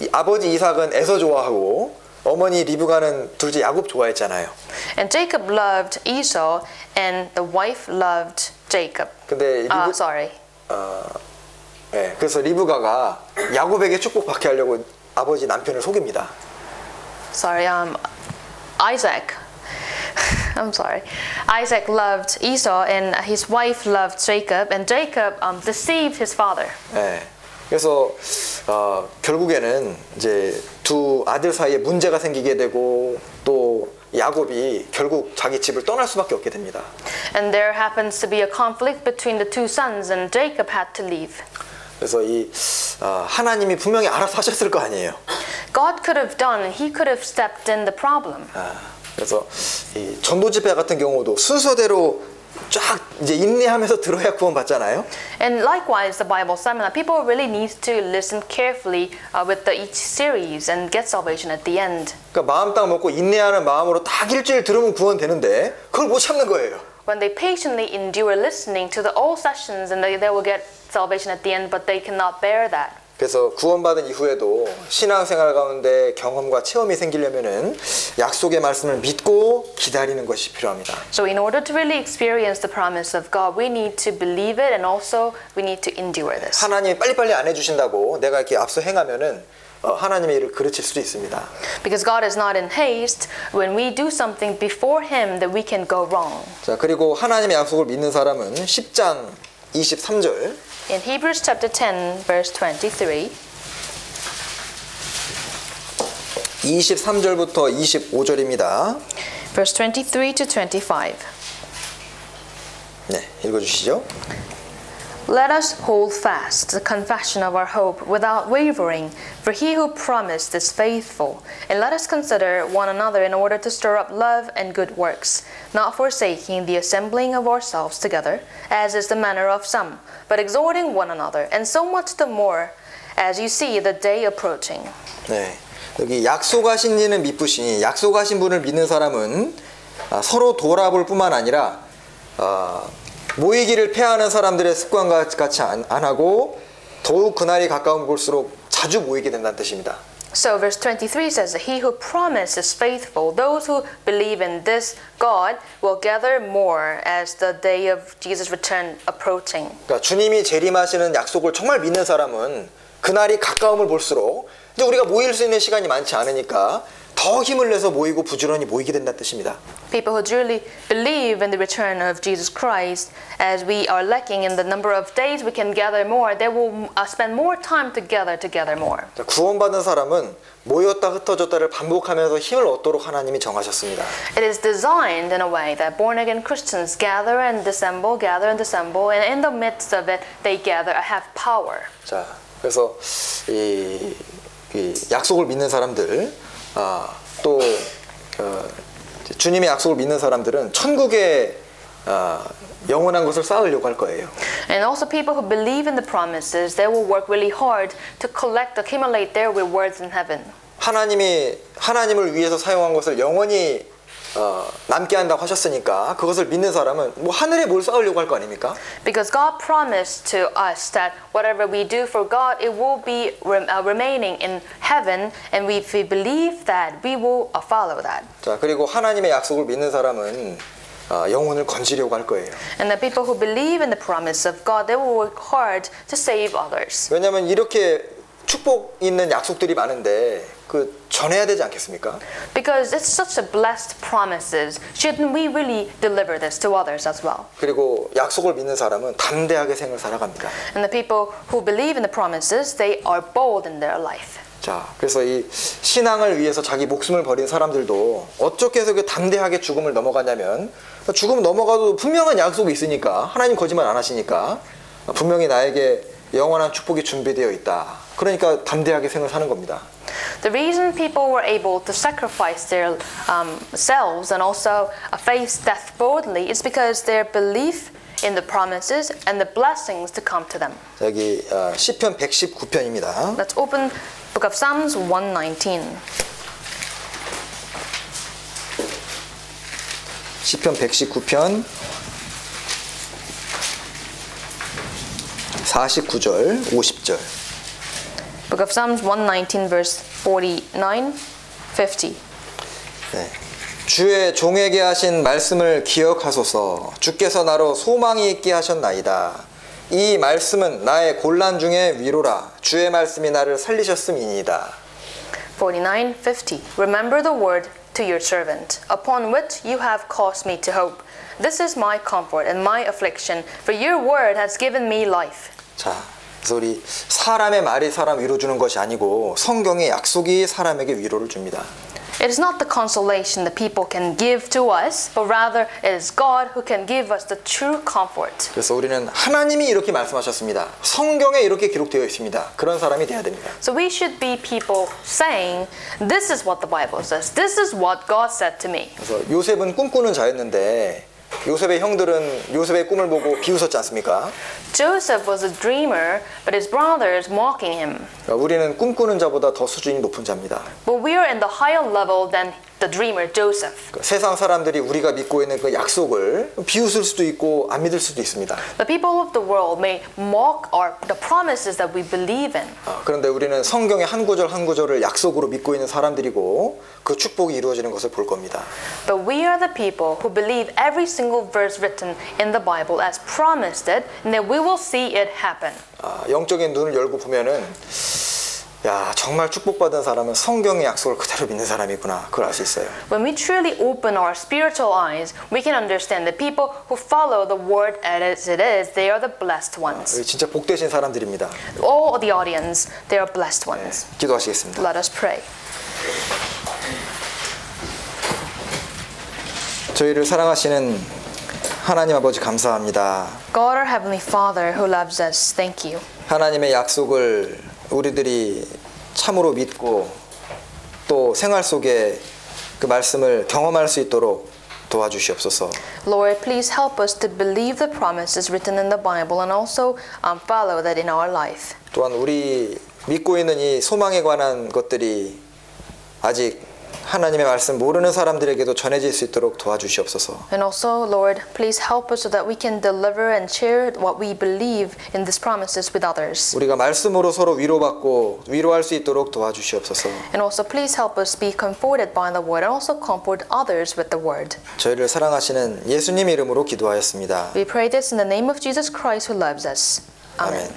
이 아버지 이삭은 에서 좋아하고 어머니 리브가는 둘째 야곱 좋아했잖아요. And Jacob loved Esau, and the wife loved Jacob. 근데 네, 그래서 리브가가 야곱에게 축복받게 하려고 아버지 남편을 속입니다. Isaac. I'm sorry. Isaac loved Esau, and his wife loved Jacob, and Jacob deceived his father. 네, 그래서 결국에는 이제 두 아들 사이에 문제가 생기게 되고 또 야곱이 결국 자기 집을 떠날 수밖에 없게 됩니다. And there happens to be a conflict between the two sons, and Jacob had to leave. 그래서 하나님이 분명히 알아서 하셨을 거 아니에요. God could have done, he could have stepped in the problem. 그래서 이 전도 집회 같은 경우도 순서대로 쫙 이제 인내하면서 들어야 구원받잖아요. And likewise, the Bible seminar, people really need to listen carefully with each series and get salvation at the end. 그러니까 마음 딱 먹고 인내하는 마음으로 딱 일주일 들으면 구원되는데 그걸 못 참는 거예요. When they patiently endure listening to the all sessions and they will get salvation at the end, but they cannot bear that. 그래서 구원받은 이후에도 신앙생활 가운데 경험과 체험이 생기려면은 약속의 말씀을 믿고 기다리는 것이 필요합니다. So in order to really experience the promise of God, we need to believe it and also we need to endure this. 하나님이 빨리빨리 안 해주신다고 내가 이렇게 앞서 행하면은 하나님의 일을 그르칠 수도 있습니다. Because God is not in haste, when we do something before Him, that we can go wrong. 자, 그리고 하나님의 약속을 믿는 사람은 10장 23절 In Hebrews chapter 10, verse 23, 23절부터 25절입니다. verse 23 to 25. 네, 읽어주시죠. Let us hold fast the confession of our hope without wavering, for he who promised is faithful. And let us consider one another in order to stir up love and good works, not forsaking the assembling of ourselves together, as is the manner of some, but exhorting one another, and so much the more as you see the day approaching. 네, 여기 약속하신 이는 믿으시니 약속하신 분을 믿는 사람은 서로 돌아볼 뿐만 아니라 모이기를 패하는 사람들의 습관과 같이 안 하고 더욱 그날이 가까운 볼수록 자주 모이게 된다는 뜻입니다. So verse 23 says that he who promised is faithful. Those who believe in this God will gather more as the day of Jesus' return approaching. 그러니까 주님이 재림하시는 약속을 정말 믿는 사람은 그날이 가까움을 볼수록 이제 우리가 모일 수 있는 시간이 많지 않으니까 더 힘을 내서 모이고 부지런히 모이게 된다는 뜻입니다. People who truly believe in the return of Jesus Christ, as we are lacking in the number of days we can gather more, they will spend more time together more. 구원받은 사람은 모였다 흩어졌다를 반복하면서 힘을 얻도록 하나님이 정하셨습니다. It is designed in a way that born-again Christians gather and dissemble, and in the midst of it, they gather and have power. 자, 그래서 이 약속을 믿는 사람들 또 주님의 약속을 믿는 사람들은 천국에 영원한 것을 쌓으려고 할 거예요. And also people who believe in the promises, they will work really hard to accumulate their rewards in heaven. 하나님을 위해서 사용한 것을 영원히 남게 한다고 하셨으니까 그것을 믿는 사람은 뭐 하늘에 뭘 쌓으려고 할 거 아닙니까? Because God promised to us that whatever we do for God, it will be remaining in heaven, and if we believe that, we will follow that. 자, 그리고 하나님의 약속을 믿는 사람은 영혼을 건지려고 할 거예요. And the people who believe in the promise of God, they will work hard to save others. 왜냐하면 이렇게 축복 있는 약속들이 많은데 그 전해야 되지 않겠습니까? Because it's such a blessed promises, shouldn't we really deliver this to others as well? 그리고 약속을 믿는 사람은 담대하게 생을 살아갑니다. And the people who believe in the promises, they are bold in their life. 자, 그래서 이 신앙을 위해서 자기 목숨을 버린 사람들도 어떻게 해서 그 담대하게 죽음을 넘어가냐면 죽음 넘어가도 분명한 약속이 있으니까 하나님 거짓말 안 하시니까 분명히 나에게 영원한 축복이 준비되어 있다. 그러니까 담대하게 생을 사는 겁니다. The reason people were able to sacrifice their selves and also face death boldly is because their belief in the promises and the blessings to come to them. 여기 시편 119편입니다. Let's open Book of Psalms 119. 시편 119편 49절 50절. Book of Psalms 119 verse 49, 50. 네. 주의 종에게 하신 말씀을 기억하소서. 주께서 나로 소망이 있게 하셨나이다. 이 말씀은 나의 곤란 중에 위로라. 주의 말씀이 나를 살리셨음이니이다. 49, 50. Remember the word to your servant, upon which you have caused me to hope. This is my comfort and my affliction, for your word has given me life. 자, 그래서 우리 사람의 말이 사람 위로 주는 것이 아니고 성경의 약속이 사람에게 위로를 줍니다. It is not the consolation that people can give to us, but rather it is God who can give us the true comfort. 그래서 우리는 하나님이 이렇게 말씀하셨습니다. 성경에 이렇게 기록되어 있습니다. 그런 사람이 돼야 됩니다. So we should be people saying, this is what the Bible says. This is what God said to me. 그래서 요셉은 꿈꾸는 자였는데 요셉의 형들은 요셉의 꿈을 보고 비웃었지 않습니까? Joseph was a dreamer, but his brothers mocking him. 우리는 꿈꾸는 자보다 더 수준이 높은 자입니다. But we are in the higher level than the dreamer Joseph. 세상 사람들이 우리가 믿고 있는 그 약속을 비웃을 수도 있고 안 믿을 수도 있습니다. The people of the world may mock the promises that we believe in. 그런데 우리는 성경의 한 구절 한 구절을 약속으로 믿고 있는 사람들이고 그 축복이 이루어지는 것을 볼 겁니다. But we are the people who believe every single verse written in the Bible as promised it, and that we will see it happen. 영적인 눈을 열고 보면은 야, 정말 축복받은 사람은 성경의 약속을 그대로 믿는 사람이구나. 그걸 알 수 있어요. When we truly open our spiritual eyes, we can understand that people who follow the word as it is, they are the blessed ones. 진짜 복되신 사람들입니다. All the audience, they are blessed ones. 기도하시겠습니다. Let us pray. 저희를 사랑하시는 하나님 아버지 감사합니다. God, our Heavenly Father who loves us, thank you. 하나님의 약속을 우리들이 참으로 믿고 또 생활 속에 그 말씀을 경험할 수 있도록 도와주시옵소서. Lord, please help us to believe the promises written in the Bible and also follow that in our life. 또한 우리 믿고 있는 이 소망에 관한 것들이 아직 하나님의 말씀 모르는 사람들에게도 전해질 수 있도록 도와주시옵소서. And also, Lord, please help us so that we can deliver and share what we believe in these promises with others. 우리가 말씀으로 서로 위로받고 위로할 수 있도록 도와주시옵소서. And also, please help us be comforted by the word and also comfort others with the word. 저희를 사랑하시는 예수님 이름으로 기도하였습니다. We pray this in the name of Jesus Christ who loves us. Amen. 아멘.